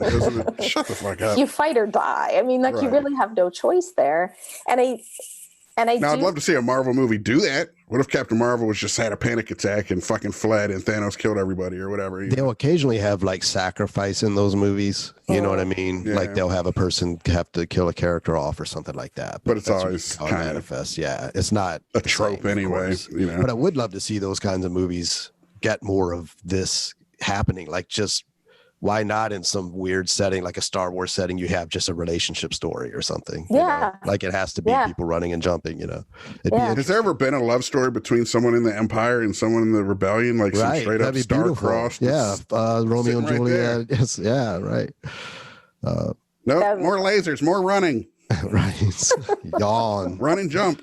Shut the fuck up. You fight or die. I mean, you really have no choice there. I'd love to see a Marvel movie do that. What if Captain Marvel was just had a panic attack and fucking fled and Thanos killed everybody or whatever? They'll occasionally have like sacrifice in those movies. You know what I mean? Yeah. Like they'll have a person have to kill a character off or something like that. But it's always kind of manifest. Yeah, it's not a trope anyway. You know? But I would love to see those kinds of movies get more of this happening. Like just why not in some weird setting like a Star Wars setting you have just a relationship story or something? Yeah. Like it has to be people running and jumping, you know. Has there ever been a love story between someone in the Empire and someone in the Rebellion? Like some straight up star-crossed? Yeah. Romeo and Juliet. Yes. Yeah, right. Nope, more lasers, more running. Right. Yawn. Run and jump.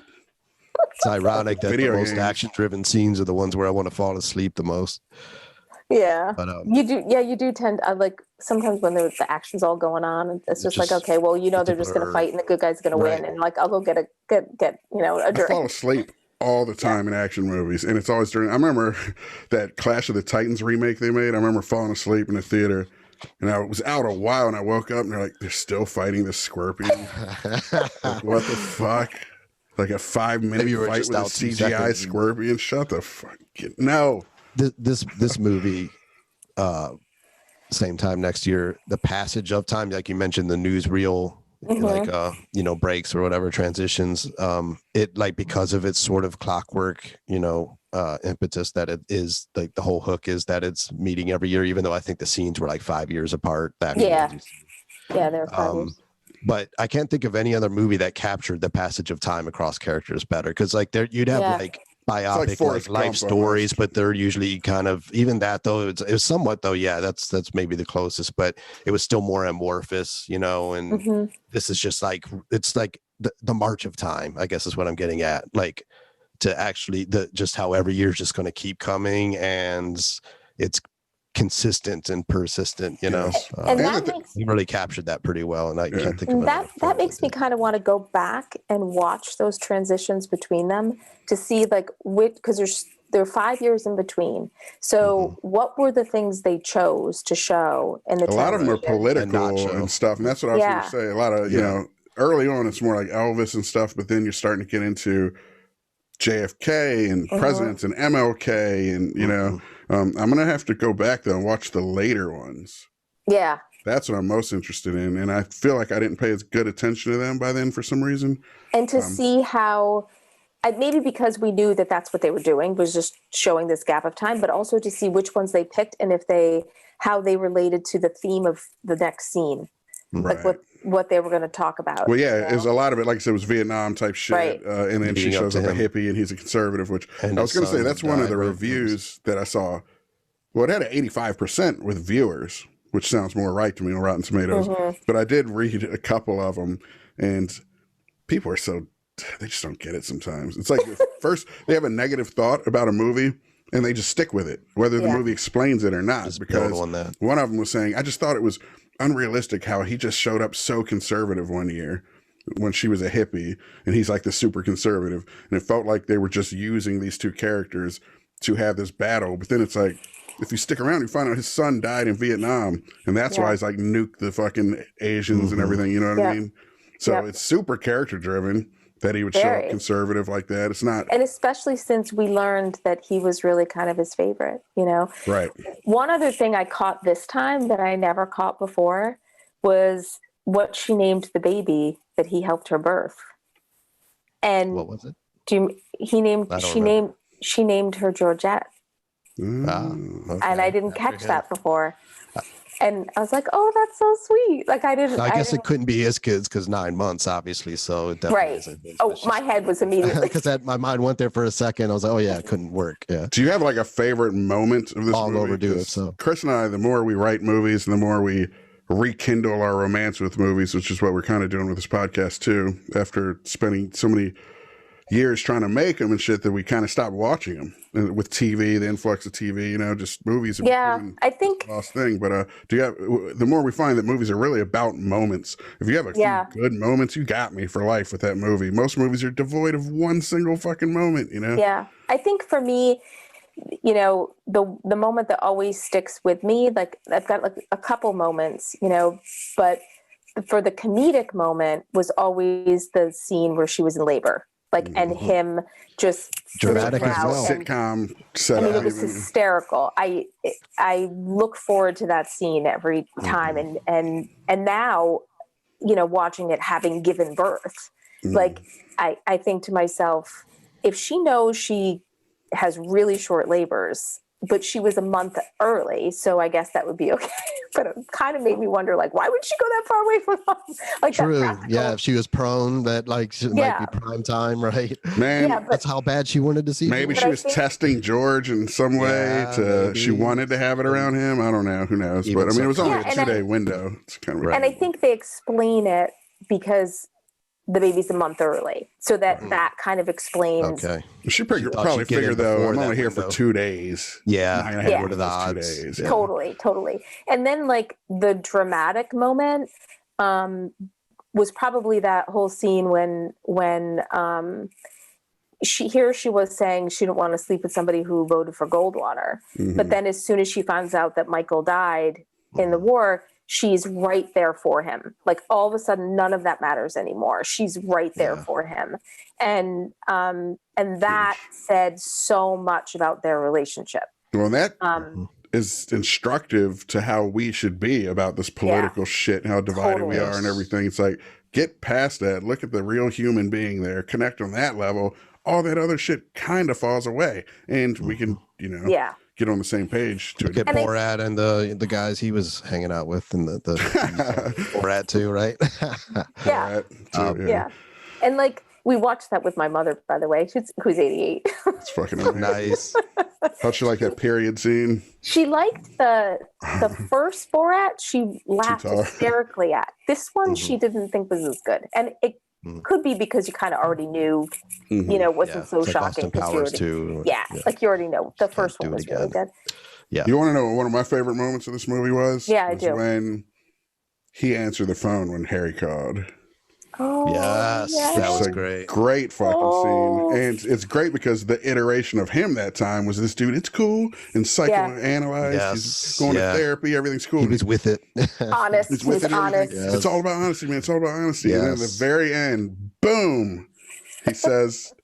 It's ironic that the most action-driven scenes are the ones where I want to fall asleep the most. Yeah, but, you do tend like sometimes when the action's all going on, it's just like, okay, well, you know, they're just going to fight and the good guy's going to win, and like I'll go get a drink. I fall asleep all the time in action movies, and it's always during. I remember that Clash of the Titans remake they made. I remember falling asleep in the theater, and I was out a while, and I woke up, and they're like, they're still fighting the Scorpion. Like, what the fuck? Like a 5-minute fight with a CGI Scorpion? Shut the fuck. No. This movie, same time next year, the passage of time, like you mentioned, the newsreel, like breaks or whatever transitions. It like because of its sort of clockwork, impetus that it is like the whole hook is that it's meeting every year, even though I think the scenes were like 5 years apart. They're 5 years. But I can't think of any other movie that captured the passage of time across characters better. Because like you'd have like biopic like life stories, but they're usually kind of even that though it was somewhat though that's maybe the closest, but it was still more amorphous, and this is just like it's like the march of time, I guess is what I'm getting at, like to actually just how every year is just going to keep coming and it's consistent and persistent, and that makes you really captured that pretty well, and I can't think of that makes me kind of want to go back and watch those transitions between them to see like because there are 5 years in between, so what were the things they chose to show in the a lot of them are political and stuff, and that's what I was going to say. A lot of early on it's more like Elvis and stuff, but then you're starting to get into JFK and presidents and MLK and I'm gonna have to go back though and watch the later ones. Yeah, that's what I'm most interested in, and I feel like I didn't pay as good attention to them by then for some reason. And to see how, maybe because we knew that that's what they were doing, was just showing this gap of time, but also to see which ones they picked and how they related to the theme of the next scene, like what they were going to talk about. Well, there's a lot of it, like I said, was Vietnam type shit, and then she shows up a hippie and he's a conservative, which and I was going to say that's one of the reviews that I saw. Well, it had an 85% with viewers, which sounds more right to me on Rotten Tomatoes, but I did read a couple of them, and people are they just don't get it sometimes. It's like first they have a negative thought about a movie, and they just stick with it, whether the movie explains it or not, just because one of them was saying, I just thought it was unrealistic how he just showed up so conservative one year when she was a hippie and he's like the super conservative, and it felt like they were just using these two characters to have this battle, but then it's like if you stick around, you find out his son died in Vietnam, and that's why he's like nuked the fucking Asians and everything. You know what I mean? So it's super character driven that he would show up conservative like that. It's not, and especially since we learned that he was really kind of his favorite. You know, right? One other thing I caught this time that I never caught before was what she named the baby that he helped her birth. And what was it? She named her Georgette. Okay. And I didn't catch that before. And I was like, oh, that's so sweet. Like I guess it couldn't be his kids because 9 months, obviously. So it definitely isn't. Oh, my head was immediately because my mind went there for a second. I was like, oh yeah, it couldn't work. Yeah. Do you have like a favorite moment of this all movie? Overdue it. So Chris and I, the more we write movies, the more we rekindle our romance with movies, which is what we're kind of doing with this podcast too. After spending so many years trying to make them and shit, that we kind of stopped watching them. And with TV, the influx of TV, you know, just movies. I think lost thing. But do you have? The more we find that movies are really about moments. If you have a few good moments, you got me for life with that movie. Most movies are devoid of one single fucking moment. You know. Yeah, I think for me, you know, the moment that always sticks with me, like I've got like a couple moments, you know, but for the comedic moment was always the scene where she was in labor. Like, and him just dramatic as well. Sitcom setup. I mean, it was hysterical. I look forward to that scene every time. And now, you know, watching it, having given birth, like I think to myself, if she knows she has really short labors, but she was a month early, so I guess that would be okay. But it kind of made me wonder, like, why would she go that far away from home? Like, true, yeah. If she was prone, that like might be prime time, right? Man, that's how bad she wanted to see. Maybe she was testing George in some way. She wanted to have it around him. I don't know. Who knows? But I mean, it was only a 2-day window. It's kind of and I think they explain it because the baby's a month early, so that kind of explains. Okay, she probably figured though, I'm only here for 2 days. Yeah, what are the odds? 2 days? Totally. And then like the dramatic moment was probably that whole scene when she was saying she didn't want to sleep with somebody who voted for Goldwater, but then as soon as she finds out that Michael died in the war, she's right there for him. Like all of a sudden, none of that matters anymore. She's right there for him. And that said so much about their relationship. Well, that is instructive to how we should be about this political shit and how divided we are and everything. It's like, get past that. Look at the real human being there. Connect on that level. All that other shit kind of falls away. And we can, you know. Get on the same page to get Borat and the guys he was hanging out with and the Borat too, right? Yeah. And like we watched that with my mother, by the way, who's 88. It's fucking amazing. Nice. How'd she like that period scene? She liked the first Borat. She laughed hysterically at. This one she didn't think was as good, and it could be because you kind of already knew, you know, wasn't so shocking. Like like you already know. The first one was really good. Yeah. You want to know what one of my favorite moments of this movie was? Yeah, I do. When he answered the phone when Harry called. Oh, yes, that was great. Great fucking scene. And it's great because the iteration of him that time was this dude, it's cool, and psychoanalyzed. He's going to therapy, everything's cool. He was with it. Honest. He's honest. It's all about honesty, man. It's all about honesty. And then at the very end, boom, he says,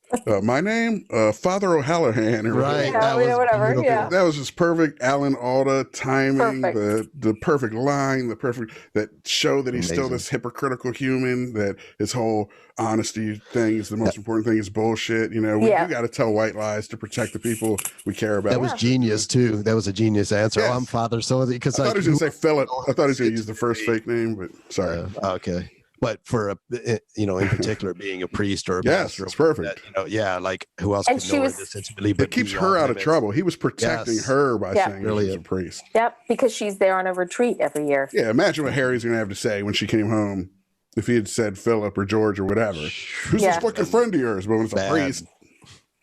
my name, Father O'Halloran. Right. Whatever. Yeah. That was just perfect Alan Alda timing, the perfect line, that show that he's still this hypocritical human, that his whole honesty thing is the most important thing, is bullshit. You know, we got to tell white lies to protect the people we care about. That was genius too. That was a genius answer. Yes. Oh, I'm Father so, because I thought he was going to say Philip. I thought he was going to use the first fake name, but sorry. Okay. But for in particular, being a priest or a pastor, it's perfect. That, like who else could know this intimately? It keeps her out of trouble. He was protecting her by saying he was a priest. Yep, because she's there on a retreat every year. Yeah, imagine what Harry's going to have to say when she came home if he had said Philip or George or whatever. Who's this fucking friend of yours? But when it's a priest.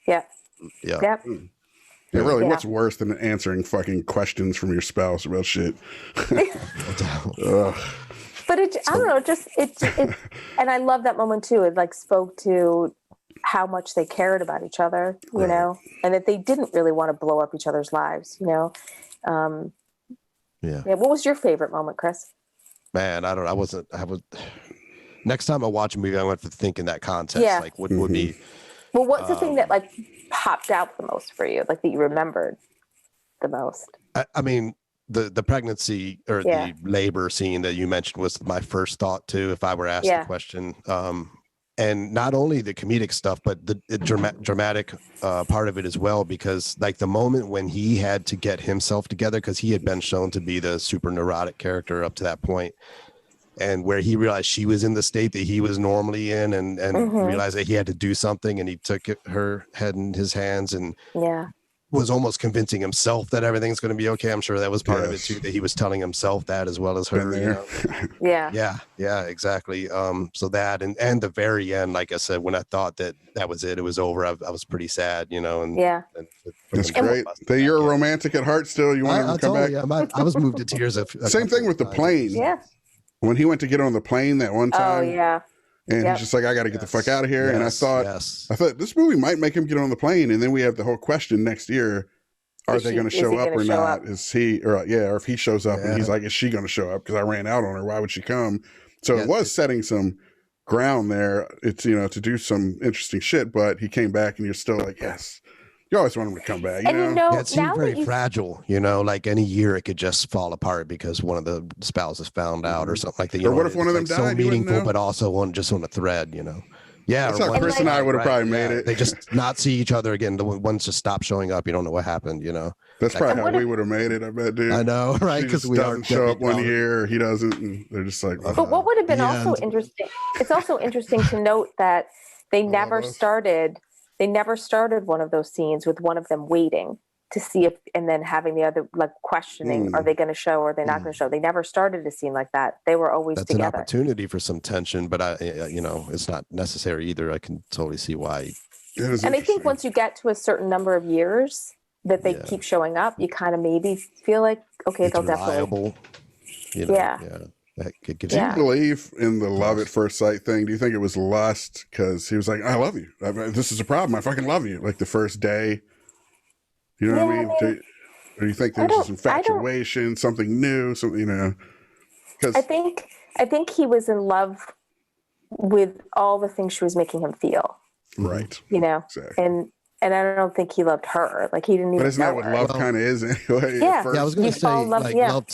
Yeah. Yeah, really, what's worse than answering fucking questions from your spouse about shit? But I don't know, it, and I love that moment too. It like spoke to how much they cared about each other, you know, and that they didn't really want to blow up each other's lives, you know. Yeah. What was your favorite moment, Chris? Man, I was next time I watch a movie, I want to think in that context. Like what would be. Well, what's the thing that like popped out the most for you? Like that you remembered the most? I mean, the pregnancy or the labor scene that you mentioned was my first thought too, if I were asked the question. And not only the comedic stuff, but the dramatic part of it as well, because like the moment when he had to get himself together, because he had been shown to be the super neurotic character up to that point, and where he realized she was in the state that he was normally in, and realized that he had to do something, and he took her head in his hands and was almost convincing himself that everything's going to be okay. I'm sure that was part of it too, that he was telling himself that as well as her. You know? Yeah, exactly. So that and the very end, like I said, when I thought that was it was over, I was pretty sad, you know. And that's great. That you're a romantic at heart still. You want him to come back. I was moved to tears. Same thing with the plane. Yeah. When he went to get on the plane that one time. Oh yeah. And he's just like, I got to get the fuck out of here. And I thought this movie might make him get on the plane. And then we have the whole question next year: are they going to show up or not? Is he or if he shows up and he's like, is she going to show up? Because I ran out on her. Why would she come? So it was setting some ground there. It's to do some interesting shit. But he came back, and you're still like, yes. You always want him to come back, you know? Yeah, it seemed very fragile, like any year it could just fall apart because one of the spouses found out or something like that. Or what if one of them died? So meaningful, but also on a thread, Yeah, that's how Chris and I would have probably made it. They just not see each other again. The ones just stop showing up. You don't know what happened, That's probably how we would have made it, I bet, dude. I know, right? Because we doesn't show up one year, or he doesn't, and they're just like. But what would have been also interesting? It's also interesting to note that they never started. They never started one of those scenes with one of them waiting to see if, and then having the other like questioning, are they going to show or are they not going to show? They never started a scene like that. They were always together. That's an opportunity for some tension, but it's not necessary either. I can totally see why. And I think once you get to a certain number of years that they keep showing up, you kind of maybe feel like, okay, it's they'll reliable, definitely. Do you believe in the love at first sight thing? Do you think it was lust? Because he was like, I love you. This is a problem. I fucking love you. Like the first day. You know what I mean? Or do you think there was this infatuation, something new, something, Because I think he was in love with all the things she was making him feel. Right. Exactly. And I don't think he loved her. Like he didn't even. But isn't that what love kind of is anyway? Yeah. I was going to say, love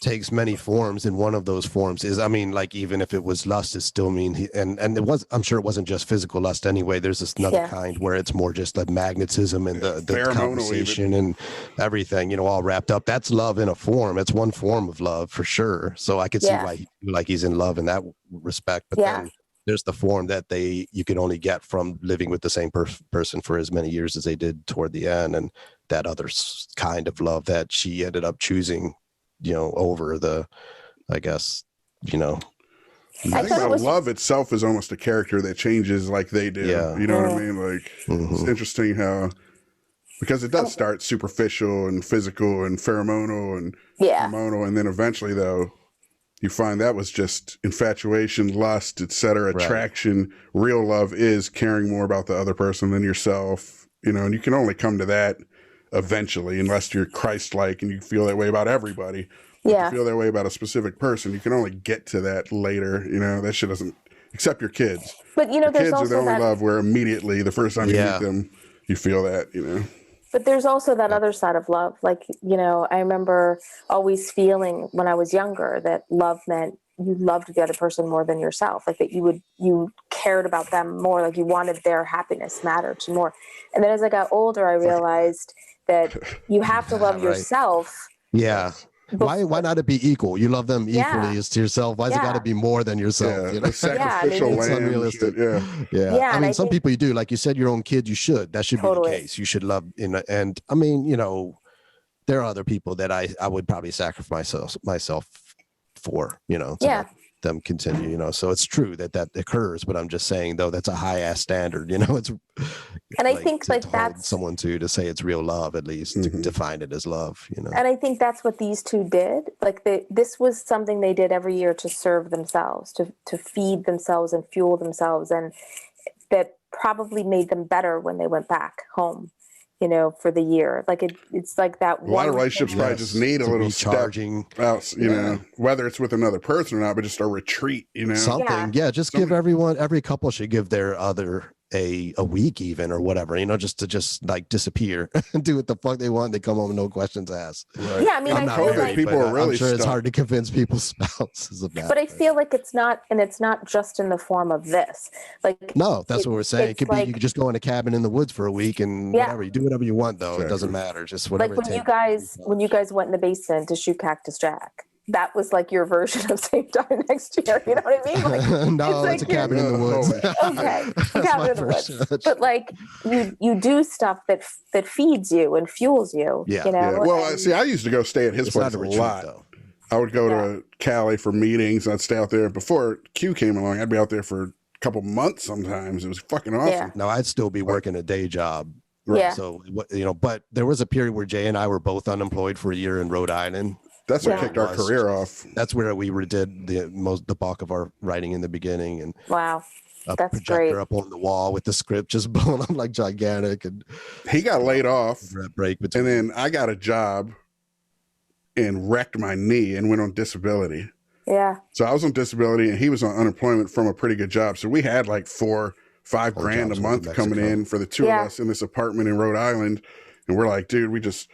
takes many forms, and one of those forms is, like even if it was lust, it still and it was, I'm sure it wasn't just physical lust anyway. There's this another kind where it's more just like magnetism and the conversation and everything, all wrapped up. That's love in a form. It's one form of love for sure. So I could see why he's in love in that respect. But then there's the form that you can only get from living with the same person for as many years as they did toward the end, and that other kind of love that she ended up choosing over the, I guess, I think about love itself is almost a character that changes like they do. Yeah. You know what I mean? Like, it's interesting how, because it does start superficial and physical and pheromonal and hormonal, and then eventually, though, you find that was just infatuation, lust, etc., attraction. Real love is caring more about the other person than yourself, and you can only come to that eventually, unless you're Christ-like and you feel that way about everybody. But to feel that way about a specific person, you can only get to that later. That shit doesn't, except your kids. But the kids are the only love where immediately the first time you meet them, you feel that. But there's also that other side of love. Like, I remember always feeling when I was younger that love meant you loved the other person more than yourself. Like that you cared about them more. Like you wanted their happiness mattered to more. And then as I got older, I realized that you have to love yourself. Yeah. Why not it be equal? You love them equally as to yourself. Why's it got to be more than yourself? Sacrificial it's unrealistic. Yeah. I mean, some people you do, like you said, your own kids. You should. That should be the case. You should love. And I mean, there are other people that I would probably sacrifice myself for. To let them continue. So it's true that occurs. But I'm just saying, though, that's a high ass standard. It's. And I think that's someone to say it's real love, at least to define it as love, And I think that's what these two did. Like this was something they did every year to serve themselves, to feed themselves and fuel themselves, and that probably made them better when they went back home. you know, for the year. Like it's like that. A lot of relationships probably just need a little recharging step out, you know, whether it's with another person or not, but just a retreat, you know, something. Yeah, just give every couple should give their other a week even or whatever, you know, just to like disappear and do what the fuck they want. They come home with no questions asked. Right. Yeah, I mean, I feel like people are really I'm sure it's hard to convince people's spouses of that. But I feel like it's not just in the form of this. Like, no, that's what we're saying. It could be you could just go in a cabin in the woods for a week and whatever. You do whatever you want, though. It doesn't matter. Just whatever. Like when you guys went in the basement to shoot Cactus Jack. That was like your version of Same Time Next Year. You know what I mean? Like, no, it's a cabin in the woods. Okay, cabin in the woods. But like you do stuff that feeds you and fuels you. Yeah. You know? Yeah. Well, see, I used to go stay at his place a lot. Though. I would go to Cali for meetings. I'd stay out there. Before Q came along, I'd be out there for a couple months sometimes. It was fucking awesome. Yeah. No, I'd still be working a day job. Right. Yeah. So, you know, but there was a period where Jay and I were both unemployed for a year in Rhode Island. That's what kicked our career off. That's where we did the bulk of our writing in the beginning. And wow, a that's projector great. up on the wall with the script just blown up like gigantic. And he got laid off. Break and then I got a job and wrecked my knee and went on disability. Yeah. So I was on disability and he was on unemployment from a pretty good job. So we had like $4-5 grand a month coming in for the two of us in this apartment in Rhode Island. And we're like, dude, we just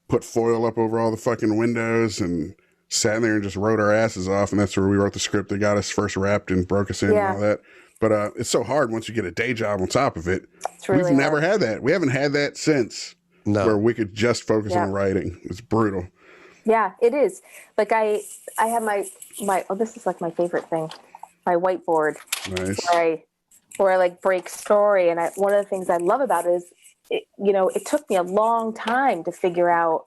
put foil up over all the fucking windows and sat in there and just wrote our asses off. And that's where we wrote the script that got us first wrapped and broke us in and all that. But it's so hard once you get a day job on top of it. Really We've never had that. We haven't had that since where we could just focus on writing. It's brutal. Yeah, it is. Like I have my this is like my favorite thing, my whiteboard. Nice. Where I like break story. And one of the things I love about it is, it took me a long time to figure out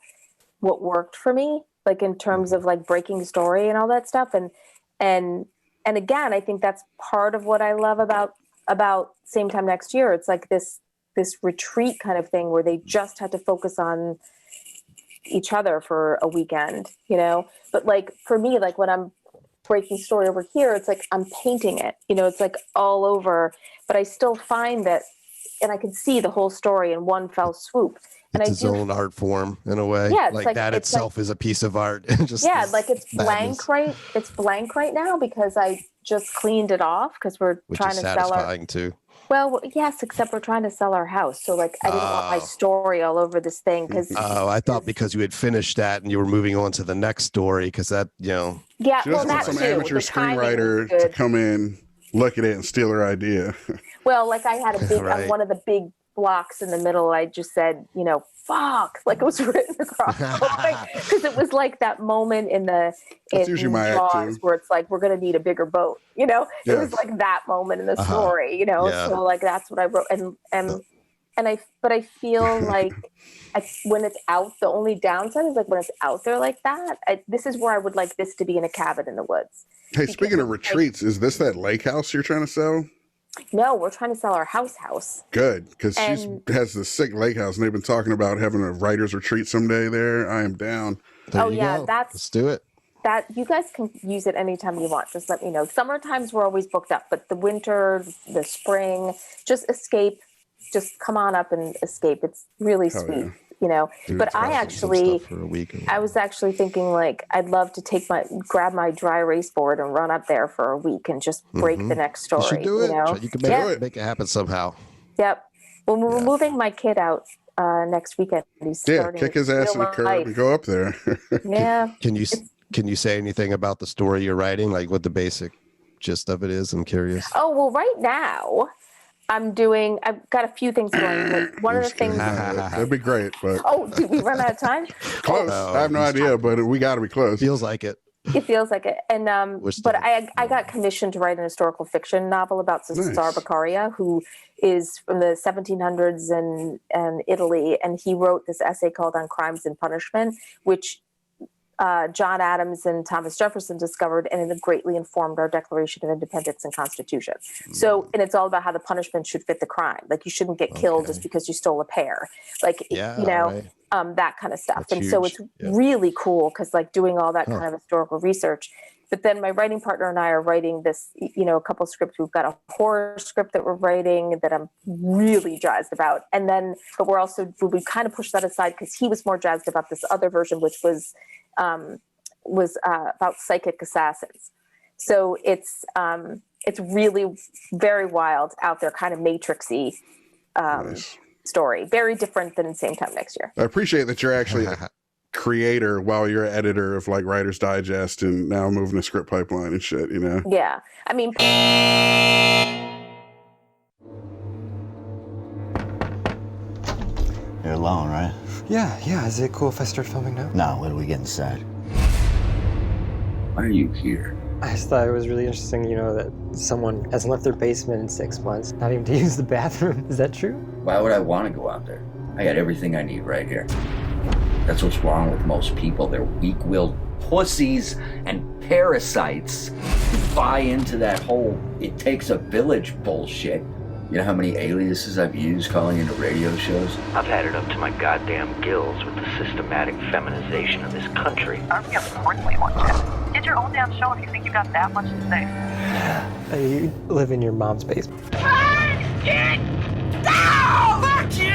what worked for me, like in terms of like breaking story and all that stuff. And again, I think that's part of what I love about Same Time Next Year. It's like this retreat kind of thing where they just had to focus on each other for a weekend, you know? But like for me, like when I'm breaking story over here, it's like I'm painting it, it's like all over, but I still find that, and I can see the whole story in one fell swoop. And it's its own art form in a way. Yeah, like that itself is a piece of art. Just like it's blank It's blank right now because I just cleaned it off because we're trying to sell our. Too. Well, yes, except we're trying to sell our house. So like I didn't want my story all over this thing because. Oh, I thought because you had finished that and you were moving on to the next story because that Yeah, she doesn't want some amateur screenwriter to come in, look at it, and steal her idea. Well, like I had a big on one of the big blocks in the middle. I just said, fuck, like it was written across because it was like that moment in Jaws where it's like we're gonna need a bigger boat. It was like that moment in the story. So like that's what I wrote, but I feel like when it's out, the only downside is like when it's out there like that. This is where I would like this to be in a cabin in the woods. Hey, speaking of retreats, is this that lake house you're trying to sell? No, we're trying to sell our house. Good, because she has the sick lake house, and they've been talking about having a writer's retreat someday there. I am down. Let's do it. That you guys can use it anytime you want. Just let me know. Summer times we're always booked up, but the winter, the spring, just escape. Just come on up and escape. It's really sweet. Dude, but I was actually thinking like I'd love to grab my dry erase board and run up there for a week and just break the next story. You should do it. You can make it happen somehow. Yep. Well, we're moving my kid out next weekend. He's kick his ass in the curb and go up there. Yeah. Can you say anything about the story you're writing? Like what the basic gist of it is? I'm curious. Oh, well, right now I've got a few things going. But one of the things that'd be great, but did we run out of time? Close. No, I have no idea, but we got to be close. Feels like it. It feels like it. And but I got commissioned to write an historical fiction novel about Cesare Beccaria, who is from the 1700s and Italy, and he wrote this essay called On Crimes and Punishment, which John Adams and Thomas Jefferson discovered, and it greatly informed our Declaration of Independence and Constitution. So, and it's all about how the punishment should fit the crime. Like you shouldn't get killed just because you stole a pear. Like, that kind of stuff. That's huge. So it's really cool because like doing all that kind of historical research. But then my writing partner and I are writing this, you know, a couple of scripts. We've got a horror script that we're writing that I'm really jazzed about. And then, but we kind of pushed that aside because he was more jazzed about this other version, which was about psychic assassins. So it's really very wild out there, kind of matrixy story. Very different than Same Time Next Year. I appreciate that you're actually a creator while you're an editor of like Writer's Digest and now moving a script pipeline and shit, you know? Yeah. I mean, you're alone, right? Yeah. Is it cool if I start filming now? No, what do we get inside? Why are you here? I just thought it was really interesting, you know, that someone hasn't left their basement in 6 months, not even to use the bathroom. Is that true? Why would I want to go out there? I got everything I need right here. That's what's wrong with most people. They're weak-willed pussies and parasites who buy into that whole "it takes a village" bullshit. You know how many aliases I've used calling into radio shows? I've had it up to my goddamn gills with the systematic feminization of this country. I don't of course we want to. Get your own damn show if you think you got that much to say. You live in your mom's basement. Get down! Fuck you!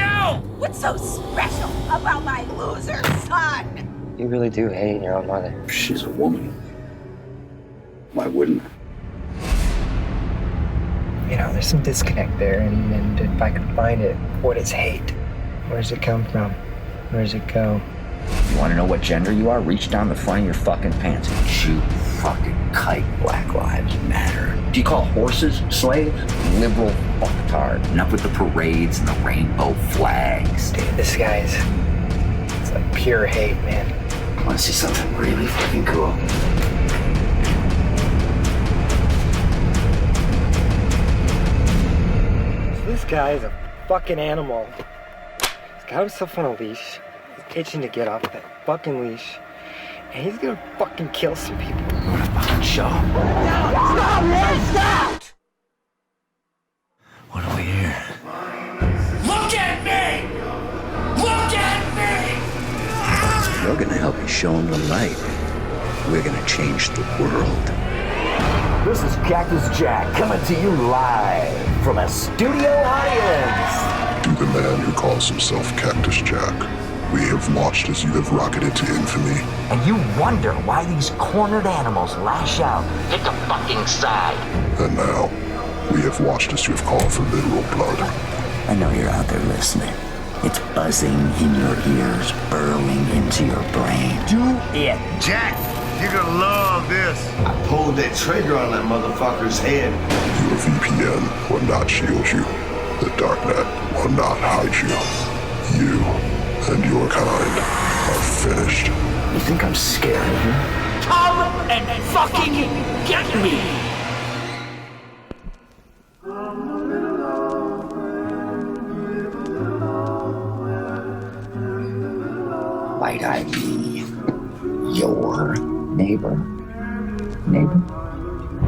What's so special about my loser son? You really do hate your own mother. She's a woman. Why wouldn't I? You know, there's some disconnect there, and if I can find it, what is hate? Where does it come from? Where does it go? You want to know what gender you are? Reach down the front of your fucking pants and shoot fucking kite. Black Lives Matter. Do you call horses slaves? Liberal fucktard. Enough with the parades and the rainbow flags. Dude, this guy's... it's like pure hate, man. Want to see something really fucking cool? This guy is a fucking animal. He's got himself on a leash. He's itching to get off that fucking leash. And he's gonna fucking kill some people. What a fucking show. Stop! What do we hear? Look at me! Look at me! We're gonna help you show him the light. We're gonna change the world. This is Cactus Jack coming to you live from a studio audience. To the man who calls himself Cactus Jack, we have watched as you have rocketed to infamy. And you wonder why these cornered animals lash out. Pick a fucking side. And now, we have watched as you have called for literal blood. I know you're out there listening. It's buzzing in your ears, burrowing into your brain. Do it, Jack. You're gonna love this. I pulled that trigger on that motherfucker's head. Your VPN will not shield you. The darknet will not hide you. You and your kind are finished. You think I'm scared of you? Come and fucking get me! Might I be your neighbor?